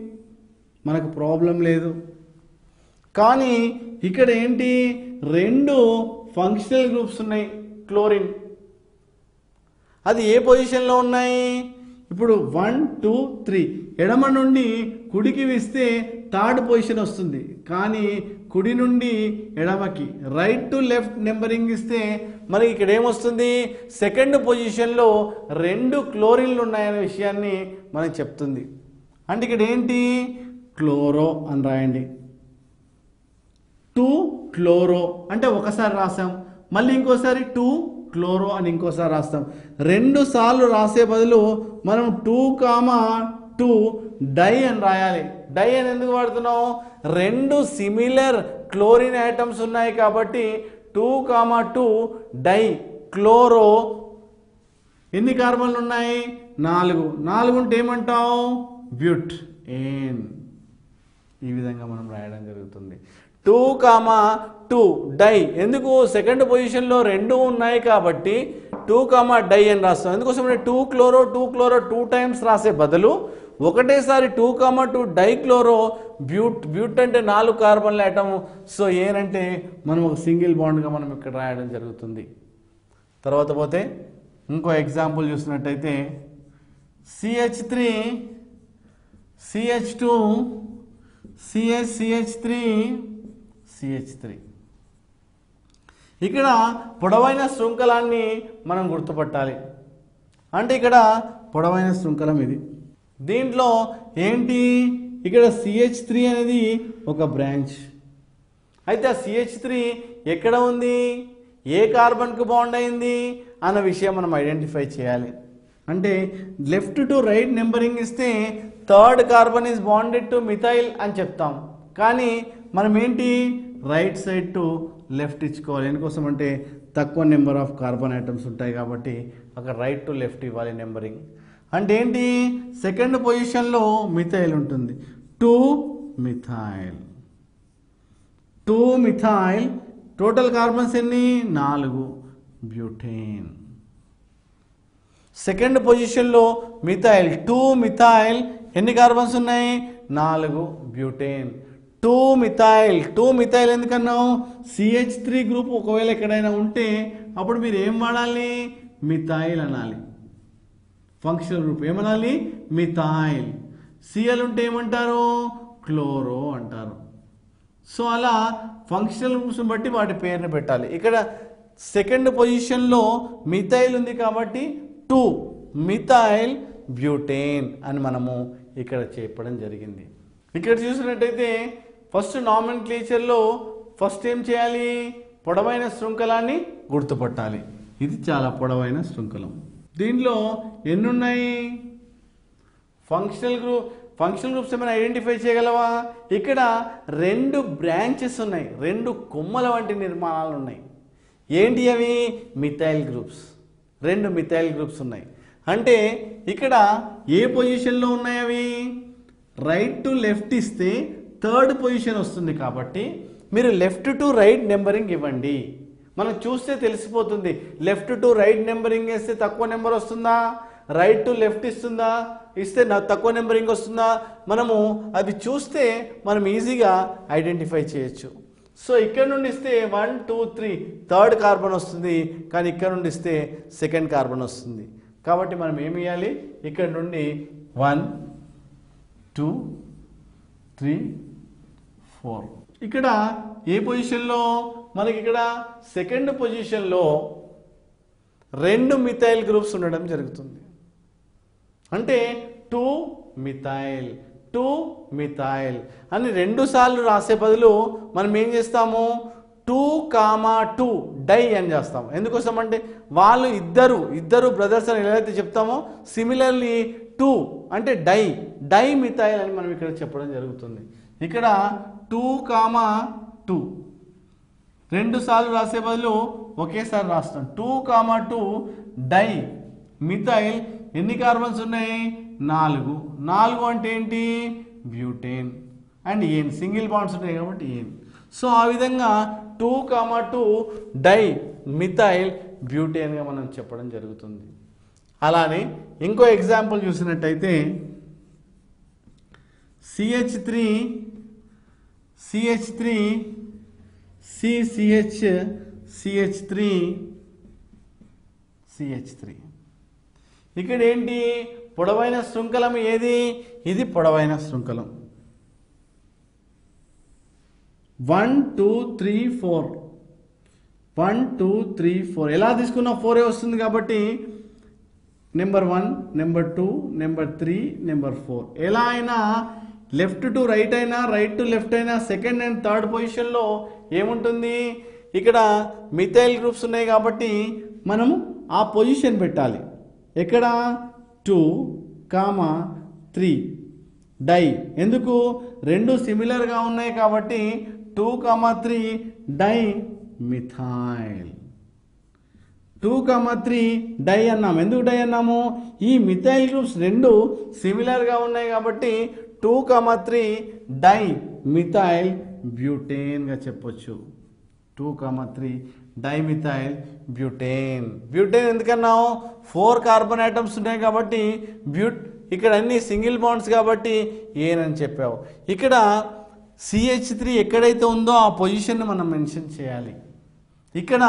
మనకు ప్రాబ్లం లేదు. కానీ ఇక్కడ ఏంటి, 2 ఫంక్షనల్ గ్రూప్స్ ఉన్నాయి, క్లోరిన్. అది ఏ పొజిషన్లో ఉన్నాయి, ఇప్పుడు 1 2 3 ఎడమ నుండి కుడికి వేస్తే థర్డ్ పొజిషన్ వస్తుంది. కానీ కుడి నుండి ఎడమకి, రైట్ టు లెఫ్ట్ నెంబరింగ్ ఇస్తే మనకి ఇక్కడ ఏమొస్తుంది, సెకండ్ పొజిషన్లో 2 క్లోరిన్లు ఉన్నాయనే విషయాన్ని మనకి చెప్తుంది. అంటే ఇక్కడ ఏంటి, క్లోరో అని రాయండి. 2 క్లోరో అంటే ఒకసారి రాసాం, మళ్ళీ ఇంకోసారి 2 క్లోరో అని ఇంకోసారి రాస్తాం. 2 సార్లు రాసే బదులు మనం 2, 2 డై అని రాయాలి. డై అని ఎందుకు వాడుతున్నాం, 2 సిమిలర్ క్లోరిన్ ఐటమ్స్ ఉన్నాయి కాబట్టి 2,2 డై క్లోరో ఎన్ని కార్బన్లు ఉన్నాయి 4 ఉంటే ఏమంటావు బ్యూట్ ఏన్. ఈ విధంగా మనం రాయడం జరుగుతుంది. 2,2 డై ఎందుకు సెకండ్ పొజిషన్లో 2 ఉన్నాయి కాబట్టి 2, డై అని రాస్తాం. ఎందుకోసం 2 క్లోరో 2 టైమ్స్ రాసే బదులు ఒకటేసారి 2, డై క్లోరో బ్యూట్ అంటే 4 కార్బన్ల ఆటమ్. సో ఏనంటే మనం ఒక సింగిల్ బాండ్గా మనం ఇక్కడ రాయడం జరుగుతుంది. తర్వాత పోతే ఇంకో ఎగ్జాంపుల్ చూసినట్టయితే CH3 CH2 CH3 CH3. ఇక్కడ పొడవైన శృంఖలాన్ని మనం గుర్తుపట్టాలి. అంటే ఇక్కడ పొడవైన శృంఖలం ఇది. దీంట్లో ఏంటి ఇక్కడ CH3 అనేది ఒక బ్రాంచ్. అయితే ఆ CH3 ఎక్కడ ఉంది, ఏ కార్బన్కు బాండ్ అయింది అన్న విషయం మనం ఐడెంటిఫై చేయాలి. అంటే లెఫ్ట్ టు రైట్ నెంబరింగ్ ఇస్తే 3rd carbon is bonded to methyl అని చెప్తాం. కానీ మనం ఏంటి రైట్ సైడ్ టు లెఫ్ట్ ఇచ్చుకోవాలి. ఎందుకోసం అంటే తక్కువ నెంబర్ ఆఫ్ కార్బన్ ఐటమ్స్ ఉంటాయి కాబట్టి అక్కడ రైట్ టు లెఫ్ట్ ఇవ్వాలి నెంబరింగ్. అంటే ఏంటి సెకండ్ పొజిషన్లో మిథైల్ ఉంటుంది. 2 మిథైల్ టోటల్ కార్బన్స్ ఎన్ని 4 బ్యూటేన్. సెకండ్ పొజిషన్లో మిథైల్ 2 మిథైల్ ఎన్ని కార్బన్స్ ఉన్నాయి 4 బ్యూటేన్. 2 మిథైల్ ఎందుకన్నావు CH3 గ్రూప్ ఒకవేళ ఎక్కడైనా ఉంటే అప్పుడు మీరు ఏం వాడాలి మిథైల్ అనాలి. ఫంక్షనల్ గ్రూప్ ఏమనాలి మిథైల్. Cl ఉంటే ఏమంటారు క్లోరో అంటారు. సో అలా ఫంక్షనల్ గ్రూప్స్ని బట్టి వాటి పేరుని పెట్టాలి. ఇక్కడ సెకండ్ పొజిషన్లో మిథైల్ ఉంది కాబట్టి 2 మిథైల్ బ్యూటేన్ అని మనము ఇక్కడ చెప్పడం జరిగింది. ఇక్కడ చూసినట్టయితే ఫస్ట్ నామెన్క్లేచర్లో ఫస్ట్ ఏం చేయాలి పొడవైన శృంఖలాన్ని గుర్తుపట్టాలి. ఇది చాలా పొడవైన శృంఖలం. దీనిలో ఎన్ని ఉన్నాయి ఫంక్షనల్ గ్రూప్స్ ఏమైనా ఐడెంటిఫై చేయగలవా? ఇక్కడ 2 బ్రాంచెస్ ఉన్నాయి, 2 కొమ్మల వంటి నిర్మాణాలు ఉన్నాయి. ఏంటి అవి మిథైల్ గ్రూప్స్. 2 మిథైల్ గ్రూప్స్ ఉన్నాయి. అంటే ఇక్కడ ఏ పొజిషన్లో ఉన్నాయి అవి రైట్ టు లెఫ్ట్ ఇస్తే 3rd పొజిషన్ వస్తుంది కాబట్టి మీరు లెఫ్ట్ టు రైట్ నెంబరింగ్ ఇవ్వండి. మనం చూస్తే తెలిసిపోతుంది. లెఫ్ట్ టు రైట్ నెంబరింగ్ వేస్తే తక్కువ నెంబర్ వస్తుందా, రైట్ టు లెఫ్ట్ ఇస్తే తక్కువ నెంబరింగ్ వస్తుందా, మనము అవి చూస్తే మనం ఈజీగా ఐడెంటిఫై చేయొచ్చు. సో ఇక్కడ నుండి ఇస్తే 1 2 3 3rd కార్బన్ వస్తుంది, కానీ ఇక్కడ నుండి ఇస్తే 2nd కార్బన్ వస్తుంది. కాబట్టి మనం ఏమి ఇవ్వాలి ఇక్కడ నుండి 1 2 3 4. ఇక్కడ ఏ పొజిషన్లో మనకి ఇక్కడ సెకండ్ పొజిషన్లో 2 మిథైల్ గ్రూప్స్ ఉండడం జరుగుతుంది. అంటే 2 మిథైల్ అని 2 సార్లు రాసే బదులు మనం ఏం చేస్తాము 2, డై అని చేస్తాము. ఎందుకోసం అంటే వాళ్ళు ఇద్దరు బ్రదర్స్ అని ఎలా అయితే చెప్తామో సిమిలర్లీ 2 అంటే డై మిథైల్ అని మనం ఇక్కడ చెప్పడం జరుగుతుంది. ఇక్కడ 2, 2 సార్లు రాసే బదులు ఒకేసారి రాస్తాం. 2, డై మిథైల్ ఎన్ని కార్బన్స్ ఉన్నాయి 4 అంటే ఏంటి butane and ane single bonds ఉంటాయి కాబట్టి ఏన్. సో ఆ విధంగా 2, డై మిథైల్ బ్యూటేన్గా మనం చెప్పడం జరుగుతుంది. అలానే ఇంకో ఎగ్జాంపుల్ చూసినట్టయితే CH3 CH3 ఇక్కడ ఏంటి పొడవైన శృంఖలం ఏది ఇది పొడవైన శృంఖలం 1 2 3 4 ఎలా తీసుకున్నా 4 వస్తుంది కాబట్టి నెంబర్ 1 నెంబర్ 2 నెంబర్ 3 నెంబర్ 4 ఎలా అయినా లెఫ్ట్ టు రైట్ అయినా రైట్ టు లెఫ్ట్ అయినా సెకండ్ అండ్ థర్డ్ పొజిషన్లో ఏముంటుంది ఇక్కడ మిథైల్ గ్రూప్స్ ఉన్నాయి కాబట్టి మనము ఆ పొజిషన్ పెట్టాలి. ఎక్కడ 2, 3 డై ఎందుకు 2 సిమిలర్గా ఉన్నాయి కాబట్టి 2, 3 డై మిథైల్. 2,3 డై అన్నాము. ఎందుకు డై అన్నాము? ఈ మిథైల్ గ్రూప్స్ రెండు సిమిలర్గా ఉన్నాయి కాబట్టి 2,3 డై మిథైల్ బ్యూటేన్గా చెప్పొచ్చు. 2,3 డైమిథైల్ బ్యూటేన్. బ్యూటేన్ ఎందుకన్నావు? 4 కార్బన్ ఐటమ్స్ ఉన్నాయి కాబట్టి ఇక్కడ అన్ని సింగిల్ బాండ్స్ కాబట్టి ఏనని చెప్పావు. ఇక్కడ CH3 ఎక్కడైతే ఉందో ఆ పొజిషన్ని మనం మెన్షన్ చేయాలి. ఇక్కడ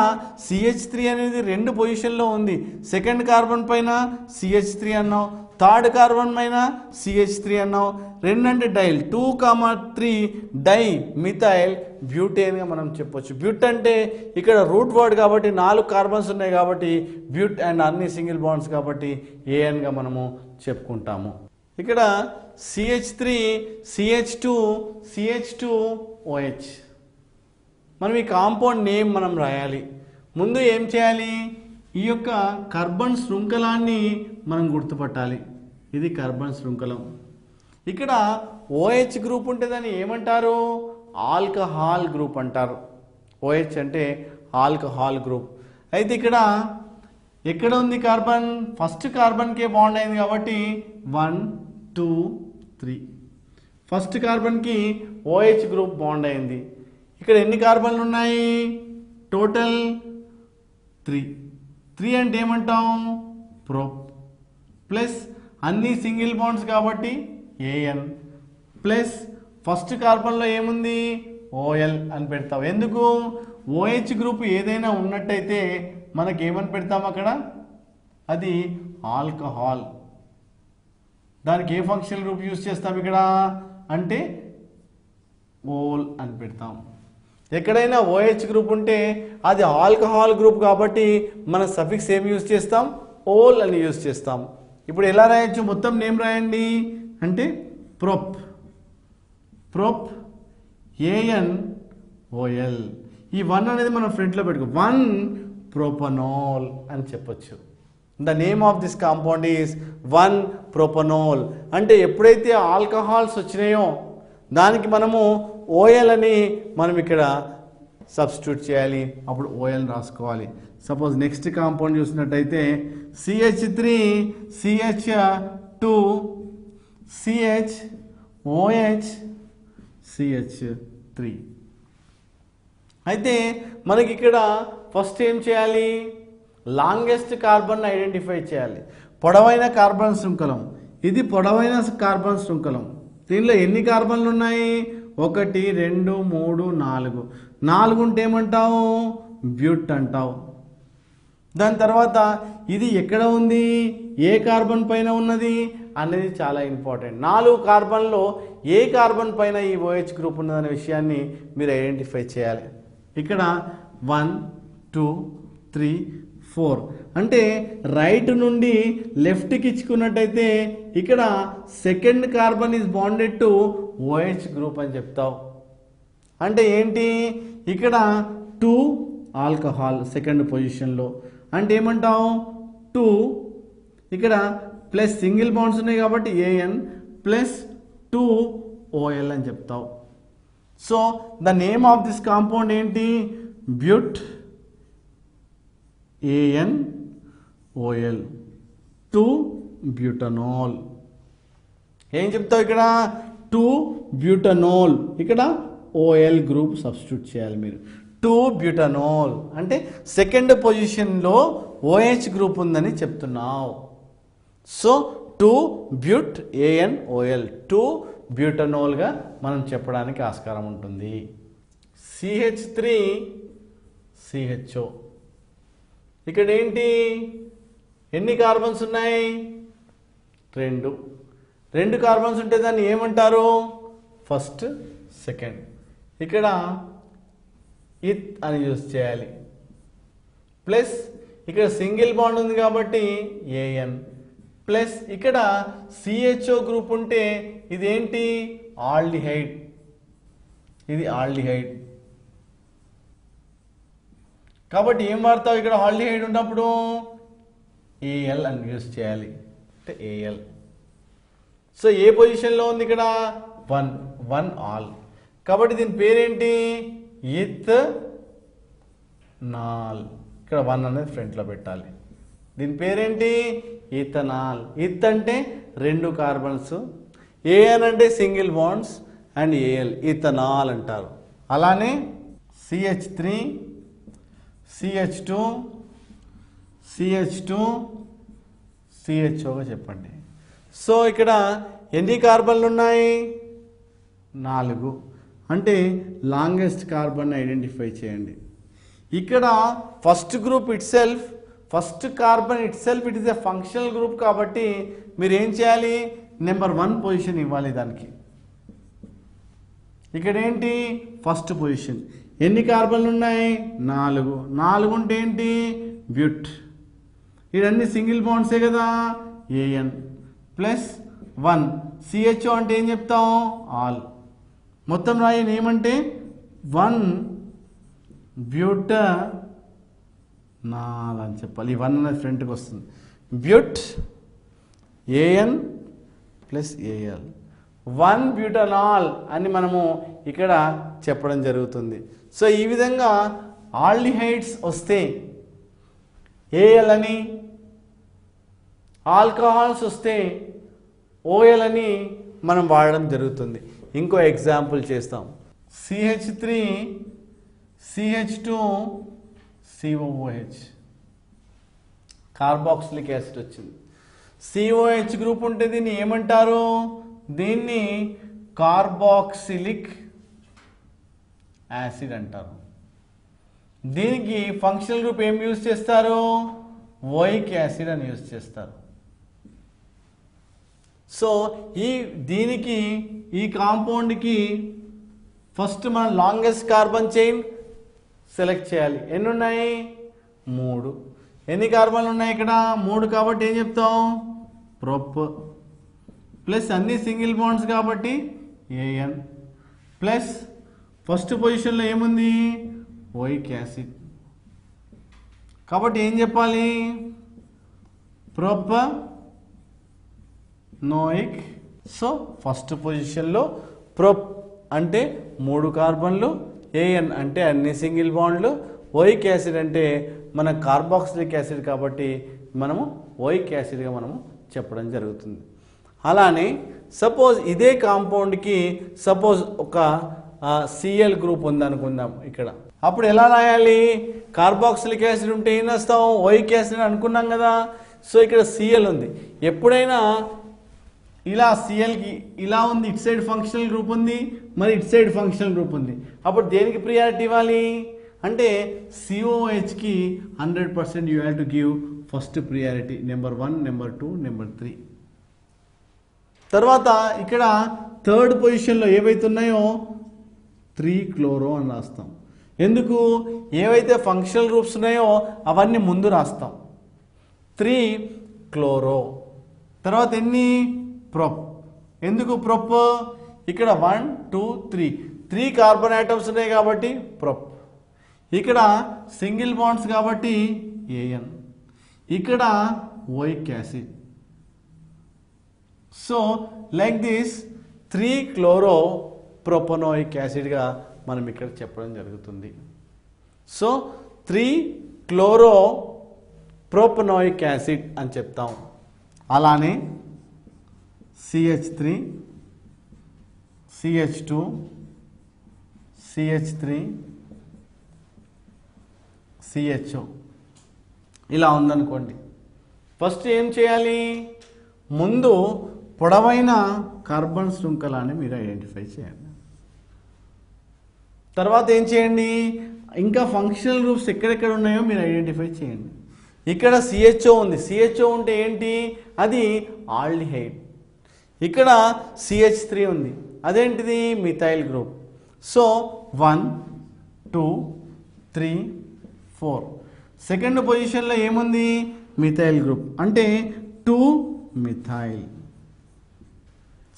CH3 అనేది 2 పొజిషన్లో ఉంది. సెకండ్ కార్బన్ పైన CH3 అన్నావు, థర్డ్ కార్బన్ పైన CH3 అన్నావు. 2 అంటే డైల్. 2,3 డై మిథైల్ బ్యూటేన్గా మనం చెప్పొచ్చు. బ్యూట్ అంటే ఇక్కడ రూట్ వర్డ్ కాబట్టి 4 కార్బన్స్ ఉన్నాయి కాబట్టి బ్యూట్ అండ్ అన్ని సింగిల్ బాండ్స్ కాబట్టి ANగా మనము చెప్పుకుంటాము. ఇక్కడ CH3 CH2 CH2OH. మనం ఈ కాంపౌండ్ నేమ్ మనం రాయాలి. ముందు ఏం చేయాలి? ఈ యొక్క కార్బన్ శృంఖలాన్ని మనం గుర్తుపట్టాలి. ఇది కార్బన్ శృంఖలం. ఇక్కడ OH గ్రూప్ ఉంటే దాన్ని ఏమంటారు? ఆల్కహాల్ గ్రూప్ అంటారు. OH అంటే ఆల్కహాల్ గ్రూప్. అయితే ఇక్కడ ఎక్కడ ఉంది కార్బన్? ఫస్ట్ కార్బన్కే బాండ్ అయింది కాబట్టి 1 2 3. ఫస్ట్ కార్బన్కి OH గ్రూప్ బాండ్ అయింది. ఇక్కడ ఎన్ని కార్బన్లు ఉన్నాయి? టోటల్ 3. 3 అంటే ఏమంటాం? ప్రోప్. ప్లస్ అన్ని సింగిల్ బాండ్స్ కాబట్టి AN ప్లస్ ఫస్ట్ కార్బన్లో ఏముంది? OL అని పెడతాం. ఎందుకు? OH గ్రూప్ ఏదైనా ఉన్నట్టయితే మనకి ఏమని పెడతాం అక్కడ? అది ఆల్కహాల్. దానికి ఏ ఫంక్షనల్ గ్రూప్ యూజ్ చేస్తాం ఇక్కడ అంటే ఓల్ అని పెడతాం. ఎక్కడైనా OH గ్రూప్ ఉంటే అది ఆల్కహాల్ గ్రూప్ కాబట్టి మన సఫిక్స్ ఏం యూజ్ చేస్తాం? ఓల్ అని యూజ్ చేస్తాం. ఇప్పుడు ఎలా రాయొచ్చు? మొత్తం నేమ్ రాయండి. అంటే ప్రొప్ ప్రొప్ ANOL. ఈ 1 అనేది మనం ఫ్రంట్లో పెట్టుకో. 1 ప్రొపనోల్ అని చెప్పొచ్చు. The name of this compound is 1 ప్రొపనోల్. అంటే ఎప్పుడైతే ఆల్కహాల్స్ వచ్చినాయో దానికి మనము OL అని మనం ఇక్కడ సబ్స్టిట్యూట్ చేయాలి. అప్పుడు OL రాసుకోవాలి. సపోజ్ నెక్స్ట్ కాంపౌండ్ చూసినట్టయితే CH3 CH2 CHOH CH3. అయితే మనకి ఇక్కడ ఫస్ట్ ఏం చేయాలి? లాంగెస్ట్ కార్బన్ ఐడెంటిఫై చేయాలి. పొడవైన కార్బన్ శృంఖలం. ఇది పొడవైన కార్బన్ శృంఖలం. దీనిలో ఎన్ని కార్బన్లు ఉన్నాయి? 1 2 3 4. 4 ఉంటే ఏమంటావు? బ్యూట్ అంటావు. దాని తర్వాత ఇది ఎక్కడ ఉంది? ఏ కార్బన్ పైన ఉన్నది అనేది చాలా ఇంపార్టెంట్. 4 కార్బన్లో ఏ కార్బన్ పైన ఈ OH గ్రూప్ ఉన్నదనే విషయాన్ని మీరు ఐడెంటిఫై చేయాలి. ఇక్కడ 1 2 3 4 అంటే రైట్ నుండి లెఫ్ట్కి ఇచ్చుకున్నట్టయితే ఇక్కడ second carbon is bonded to OH group అని చెప్తావు. అంటే ఏంటి? ఇక్కడ 2 ఆల్కహాల్ సెకండ్ పొజిషన్లో అంటే ఏమంటావు? 2 ఇక్కడ ప్లస్ సింగిల్ బాండ్స్ ఉన్నాయి కాబట్టి AN ప్లస్ 2 OL అని చెప్తావు. So the name of this compound ఏంటి? బ్యూట్ ANOL 2 బ్యూటనోల్. ఏం చెప్తావు ఇక్కడ? 2 బ్యూటనోల్. ఇక్కడ OL గ్రూప్ సబ్స్టిట్యూట్ చేయాలి మీరు. 2 బ్యూటనోల్ అంటే సెకండ్ పొజిషన్లో OH గ్రూప్ ఉందని చెప్తున్నావు. సో 2 బ్యూట్ ANOL 2 బ్యూటనోల్గా మనం చెప్పడానికి ఆస్కారం ఉంటుంది. CH3 CHO. ఇక్కడ ఏంటి? ఎన్ని కార్బన్స్ ఉన్నాయి? 2 కార్బన్స్ ఉంటే దాన్ని ఏమంటారు? First second. ఇక్కడ ఇత్ అని యూజ్ చేయాలి. ప్లస్ ఇక్కడ సింగిల్ బాండ్ ఉంది కాబట్టి AN ప్లస్ ఇక్కడ CHO గ్రూప్ ఉంటే ఇదేంటి? ఆల్డిహైడ్. ఇది ఆల్డిహైడ్ కాబట్టి ఏం వాడతావు? ఇక్కడ ఆల్డిహైడ్ ఉన్నప్పుడు AL అని యూజ్ చేయాలి. అంటే AL. సో ఏ పొజిషన్లో ఉంది ఇక్కడ? 1 ఆల్ కాబట్టి దీని పేరేంటి? ఇత్ నాల్. ఇక్కడ 1 అనేది ఫ్రంట్లో పెట్టాలి. దీని పేరేంటి? ఇథనాల్. ఇత్ అంటే 2 కార్బన్స్, ఏఎన్ అంటే single bonds and al ethanol అంటారు. అలానే CH3 CH2 CH2 CHOగా చెప్పండి. సో ఇక్కడ ఎన్ని కార్బన్లు ఉన్నాయి? 4. అంటే లాంగెస్ట్ కార్బన్ ఐడెంటిఫై చేయండి. ఇక్కడ first group it self, first carbon it self it is a functional group కాబట్టి మీరు ఏం చేయాలి? నెంబర్ 1 పొజిషన్ ఇవ్వాలి దానికి. ఇక్కడ ఏంటి? First position. ఎన్ని కార్బన్లు ఉన్నాయి? 4. 4 ఉంటే ఏంటి? బ్యూట్. ఇవన్నీ సింగిల్ బాండ్సే కదా, ఏఎన్ ప్లస్ 1. CHO అంటే ఏం చెప్తాం? ఆల్. మొత్తం రాయని ఏమంటే 1 బ్యూటనాల్ అని చెప్పాలి. ఈ 1 అనేది ఫ్రంట్కి వస్తుంది. బ్యూట్ ఏఎన్ ప్లస్ ఏఎల్ 1 బ్యూటనాల్ అని మనము ఇక్కడ చెప్పడం జరుగుతుంది. సో ఈ విధంగా ఆల్డిహైడ్స్ వస్తే ఏఎల్ అని, ఆల్కహాల్స్ వస్తే ఓఎల్ అని మనం వాడడం జరుగుతుంది. ఇంకో ఎగ్జాంపుల్ చేస్తాం. CH3 CH2 COOH carboxylic acid వచ్చింది. COH గ్రూప్ ఉంటే దీన్ని ఏమంటారు? దీన్ని కార్బాక్సిలిక్ యాసిడ్ అంటారు. దీనికి ఫంక్షనల్ గ్రూప్ ఏం యూజ్ చేస్తారు? ఓయిక్ యాసిడ్ అని యూజ్ చేస్తారు. సో దీనికి ఈ కాంపౌండ్కి ఫస్ట్ మనం లాంగెస్ట్ కార్బన్ చైన్ సెలెక్ట్ చేయాలి. ఎన్ని ఉన్నాయి? 3. ఎన్ని కార్బన్లు ఉన్నాయి ఇక్కడ? 3 కాబట్టి ఏం చెప్తాం? ప్రొప్ ప్లస్ అన్ని సింగిల్ బాండ్స్ కాబట్టి ఏఎన్ ప్లస్ ఫస్ట్ పొజిషన్లో ఏముంది? ఓయిక్ యాసిడ్ కాబట్టి ఏం చెప్పాలి? ప్రొపనోయిక్. సో ఫస్ట్ పొజిషన్లో ప్రొప్ అంటే 3 కార్బన్లు, ఏఎన్ అంటే అన్ని సింగిల్ బాండ్లు, ఓయిక్ యాసిడ్ అంటే మన కార్బాక్సిలిక్ యాసిడ్ కాబట్టి మనము ఓయిక్ యాసిడ్గా మనము చెప్పడం జరుగుతుంది. అలానే సపోజ్ ఇదే కాంపౌండ్కి సపోజ్ ఒక సిఎల్ గ్రూప్ ఉందనుకుందాం ఇక్కడ. అప్పుడు ఎలా రాయాలి? కార్బాక్సిలిక్ యాసిడ్ ఉంటే ఏం రాస్తాం? ఓయిక్ యాసిడ్ అనుకున్నాం కదా. సో ఇక్కడ సిఎల్ ఉంది. ఎప్పుడైనా ఇలా సిఎల్కి ఇలా ఉంది, ఇటు సైడ్ ఫంక్షనల్ గ్రూప్ ఉంది, మరి ఇటు సైడ్ ఫంక్షనల్ గ్రూప్ ఉంది. అప్పుడు దేనికి ప్రియారిటీ ఇవ్వాలి అంటే COHకి 100% you have to give first priority. Number 1, number 2, number 3. తర్వాత ఇక్కడ థర్డ్ పొజిషన్లో ఏవైతే ఉన్నాయో 3 క్లోరో అని రాస్తాం. ఎందుకు? ఏవైతే ఫంక్షనల్ గ్రూప్స్ ఉన్నాయో అవన్నీ ముందు రాస్తాం. 3 క్లోరో. తర్వాత ఎన్ని? ప్రొప్. ఎందుకు ప్రొప్? ఇక్కడ 1 2 3 కార్బన్ ఆటమ్స్ ఉన్నాయి కాబట్టి ప్రొప్. ఇక్కడ సింగిల్ బాండ్స్ కాబట్టి ఏఎన్. ఇక్కడ oic acid. So like this 3 chloro propanoic యాసిడ్గా మనం ఇక్కడ చెప్పడం జరుగుతుంది. సో 3 క్లోరో ప్రొపనోయిక్ యాసిడ్ అని చెప్తాం. అలానే CH3 CH2 CH3 CHO ఇలా ఉందనుకోండి. ఫస్ట్ ఏం చేయాలి? ముందు పొడవైన కార్బన్ శృంఖలాన్ని మీరు ఐడెంటిఫై చేయండి. తర్వాత ఏం చేయండి? ఇంకా ఫంక్షనల్ గ్రూప్స్ ఎక్కడెక్కడ ఉన్నాయో మీరు ఐడెంటిఫై చేయండి. ఇక్కడ CHO ఉంది. CHO ఉంటే ఏంటి? అది ఆల్డిహైడ్. ఇక్కడ CH3 ఉంది, అదేంటిది? Methyl group. సో 1 2 3 4. సెకండ్ పొజిషన్లో ఏముంది? మిథైల్ గ్రూప్ అంటే 2 మిథైల్.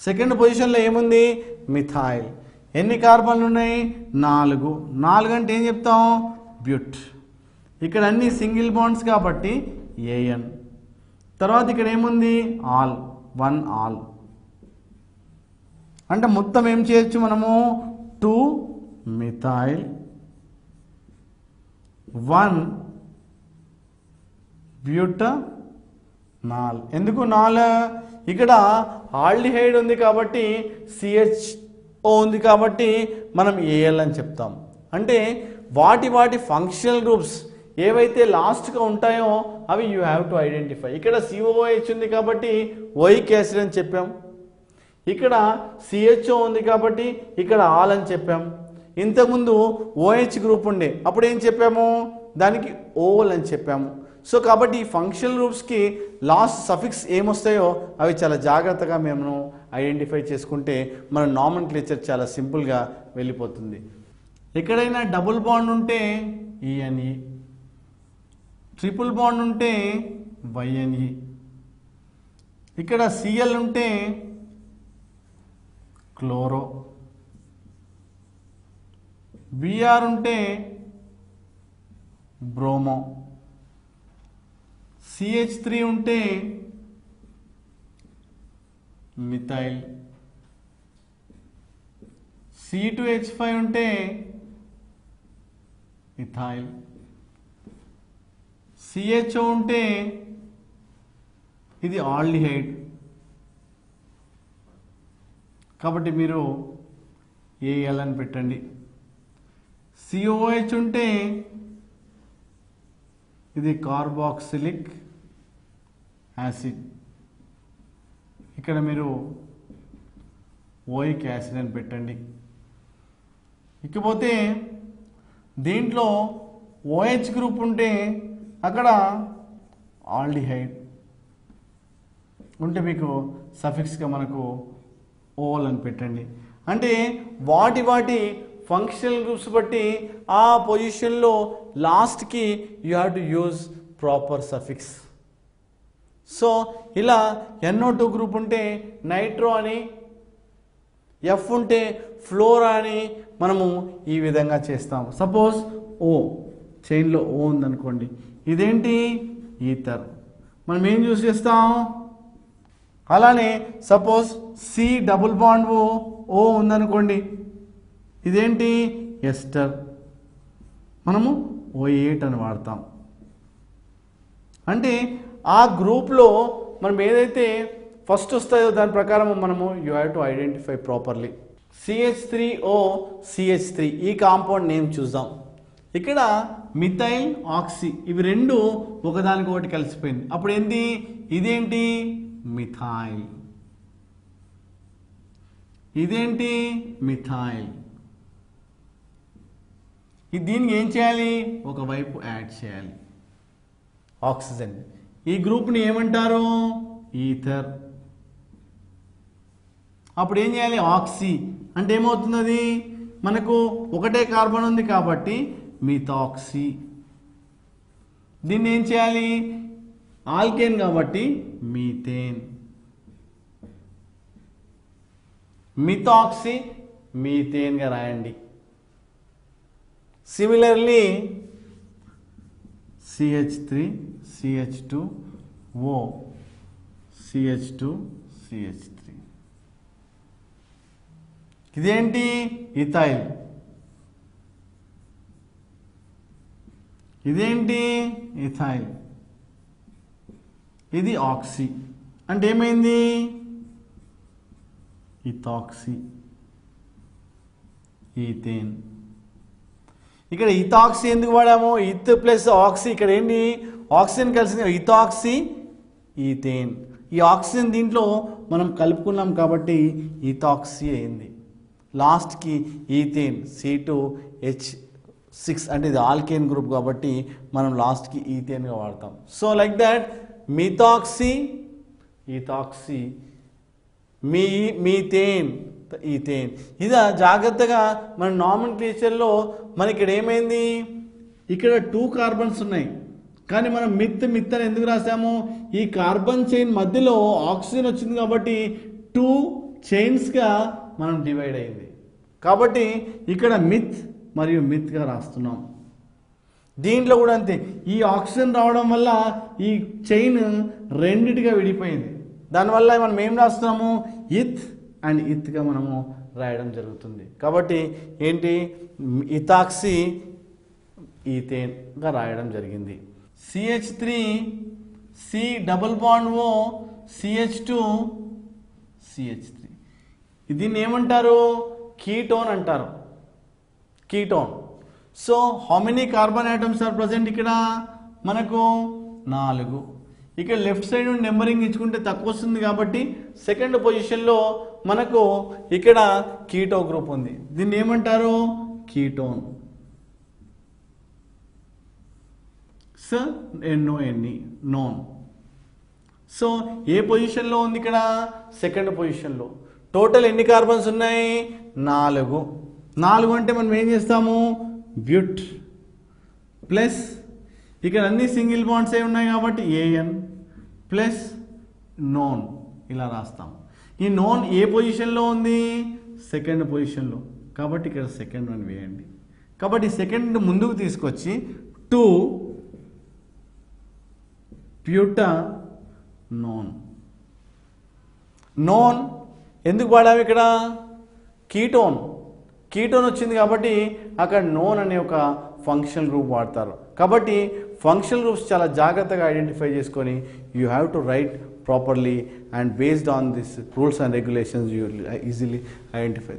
సెకండ్ పొజిషన్లో ఏముంది? మిథైల్. ఎన్ని కార్బన్లు ఉన్నాయి? 4. 4 అంటే ఏం చెప్తాం? బ్యూట్. ఇక్కడ అన్ని సింగిల్ బాండ్స్ కాబట్టి ఏఎన్. తర్వాత ఇక్కడ ఏముంది? ఆల్. 1 ఆల్. అంటే మొత్తం ఏం చేయొచ్చు మనము? 2 మిథైల్ 1 బ్యూటనాల్. ఎందుకు నాల్? ఇక్కడ ఆల్డిహైడ్ ఉంది కాబట్టి CHO ఉంది కాబట్టి మనం AL అని చెప్తాం. అంటే వాటి ఫంక్షనల్ గ్రూప్స్ ఏవైతే లాస్ట్గా ఉంటాయో అవి యూ హ్యావ్ టు ఐడెంటిఫై. ఇక్కడ COOH ఉంది కాబట్టి ఓయిక్ యాసిడ్ అని చెప్పాం. ఇక్కడ CHO ఉంది కాబట్టి ఇక్కడ ఆల్ అని చెప్పాం. ఇంతకుముందు OH గ్రూప్ ఉండే అప్పుడు ఏం చెప్పాము? దానికి ఓల్ అని చెప్పాము. సో కాబట్టి ఈ ఫంక్షనల్ గ్రూప్స్కి లాస్ట్ సఫిక్స్ ఏమొస్తాయో అవి చాలా జాగ్రత్తగా మేము ఐడెంటిఫై చేసుకుంటే మన నామన్క్లేచర్ చాలా సింపుల్గా వెళ్ళిపోతుంది. ఎక్కడైనా డబుల్ బాండ్ ఉంటే ENE, ట్రిపుల్ బాండ్ ఉంటే YNE, ఇక్కడ Cl ఉంటే క్లోరో, Br ఉంటే బ్రోమో, CH3 ఉంటే మిథైల్, C2H5 ఉంటే ఇథైల్, CHO ఉంటే ఇది ఆల్డిహైడ్. కాబట్టి మీరు AL అని పెట్టండి. COOH ఉంటే ఇది కార్బాక్సిలిక్ యాసిడ్. ఇక్కడ మీరు ఓయిక్ యాసిడ్ అని పెట్టండి. ఇకపోతే దీంట్లో OH గ్రూప్ ఉంటే అక్కడ ఆల్డిహైడ్ ఉంటే మీకు సఫిక్స్గా మనకు ఓల్ అని పెట్టండి. అంటే వాటి ఫంక్షనల్ గ్రూప్స్ బట్టి ఆ పొజిషన్లో లాస్ట్కి you have to use proper suffix. So ఇలా NO2 గ్రూప్ ఉంటే నైట్రో అని, F ఉంటే ఫ్లోరా అని మనము ఈ విధంగా చేస్తాం. సపోజ్ O చైన్లో O ఉందనుకోండి, ఇదేంటి? ఈథర్. మనం ఏం యూజ్ చేస్తాం? అలానే suppose C double bond O ఉందనుకోండి, ఇదేంటి? ఎస్టర్. మనము O8 అని వాడతాం. అంటే ఆ గ్రూప్లో మనం ఏదైతే ఫస్ట్ వస్తాయో దాని ప్రకారం మనము you have to identify properly. CH3O CH3 ఈ కాంపౌండ్ నేమ్ చూద్దాం. ఇక్కడ మిథైల్ ఆక్సీ ఇవి రెండు ఒకదానికొకటి కలిసిపోయింది. అప్పుడు ఏంటి? ఇదేంటి? మిథైల్. ఇదేంటి? మిథైల్. దీనికి ఏం చేయాలి? ఒకవైపు యాడ్ చేయాలి ఆక్సిజన్. ఈ గ్రూప్ని ఏమంటారు? ఈథర్. అప్పుడు ఏం చేయాలి? ఆక్సీ అంటే ఏమవుతుంది? అది మనకు ఒకటే కార్బన్ ఉంది కాబట్టి మిథాక్సీ. దీన్ని ఏం చేయాలి? ఆల్కేన్ కాబట్టి మీథేన్. మిథాక్సీ మీథేన్గా రాయండి. Similarly CH3 CH2O CH2 CH3 ఇదేంటి? ఇథైల్. ఇదేంటి? ఇథైల్. ఇది ఆక్సీ అంటే ఏమైంది? ఇథాక్సీ. ఈథేన్. ఇక్కడ ఇథాక్సీ ఎందుకు వాడాము? ఇత్ ప్లస్ ఆక్సీ. ఇక్కడ ఏంటి? ఆక్సిజన్ కలిసింది, ఇథాక్సీ ఈథేన్. ఈ ఆక్సిజన్ దీంట్లో మనం కలుపుకున్నాం కాబట్టి ఇథాక్సీ అయింది. లాస్ట్కి ఈథేన్ C2H6 అంటే ఇది ఆల్కేన్ గ్రూప్ కాబట్టి మనం లాస్ట్కి ఈథేన్గా వాడతాం. So like that methoxy ethoxy methane ethane. ఇది జాగ్రత్తగా మన నామన్క్లేచర్లో మనకి ఇక్కడ ఏమైంది? ఇక్కడ 2 కార్బన్స్ ఉన్నాయి కానీ మనం మిత్ అని ఎందుకు రాసాము? ఈ కార్బన్ చైన్ మధ్యలో ఆక్సిజన్ వచ్చింది కాబట్టి 2 చైన్స్గా మనం డివైడ్ అయింది కాబట్టి ఇక్కడ మిత్ మరియు మిత్గా రాస్తున్నాం. దీంట్లో కూడా అంతే. ఈ ఆక్సిజన్ రావడం వల్ల ఈ చైన్ రెండిటిగా విడిపోయింది. దానివల్ల మనం ఏం రాస్తున్నాము? ఇత్ అండ్ ఇత్గా మనము రాయడం జరుగుతుంది. కాబట్టి ఏంటి? ఇథాక్సీ ఈథేన్గా రాయడం జరిగింది. CH3 C double bond O CH2 CH3. దీన్ని ఏమంటారు? కీటోన్ అంటారు. Ketone. So how many carbon atoms are present ఇక్కడ? మనకు 4. ఇక్కడ లెఫ్ట్ సైడ్ నుండి నెంబరింగ్ ఇచ్చుకుంటే తక్కువ వస్తుంది కాబట్టి సెకండ్ పొజిషన్లో మనకు ఇక్కడ కీటో గ్రూప్ ఉంది. దీన్ని ఏమంటారు? కీటోన్. NONE known. సో ఏ పొజిషన్లో ఉంది ఇక్కడ? సెకండ్ పొజిషన్లో. టోటల్ ఎన్ని కార్బన్స్ ఉన్నాయి? 4. 4 అంటే మనం ఏం చేస్తాము? బ్యూట్ ప్లస్ ఇక్కడ అన్ని సింగిల్ బాండ్స్ ఏ ఉన్నాయి కాబట్టి AN ప్లస్ నోన్ ఇలా రాస్తాం. ఈ నోన్ ఏ పొజిషన్లో ఉంది? సెకండ్ పొజిషన్లో. కాబట్టి ఇక్కడ సెకండ్ వన్ వేయండి. కాబట్టి సెకండ్ ముందుకు తీసుకొచ్చి 2 బ్యూటానోన్. నోన్ ఎందుకు వాడాము ఇక్కడ? కీటోన్. కీటోన్ వచ్చింది కాబట్టి అక్కడ నోన్ అనే ఒక ఫంక్షనల్ గ్రూప్ వాడతారు. కాబట్టి ఫంక్షనల్ గ్రూప్స్ చాలా జాగ్రత్తగా ఐడెంటిఫై చేసుకొని you have to right properly and based on this rules and regulations you easily identify.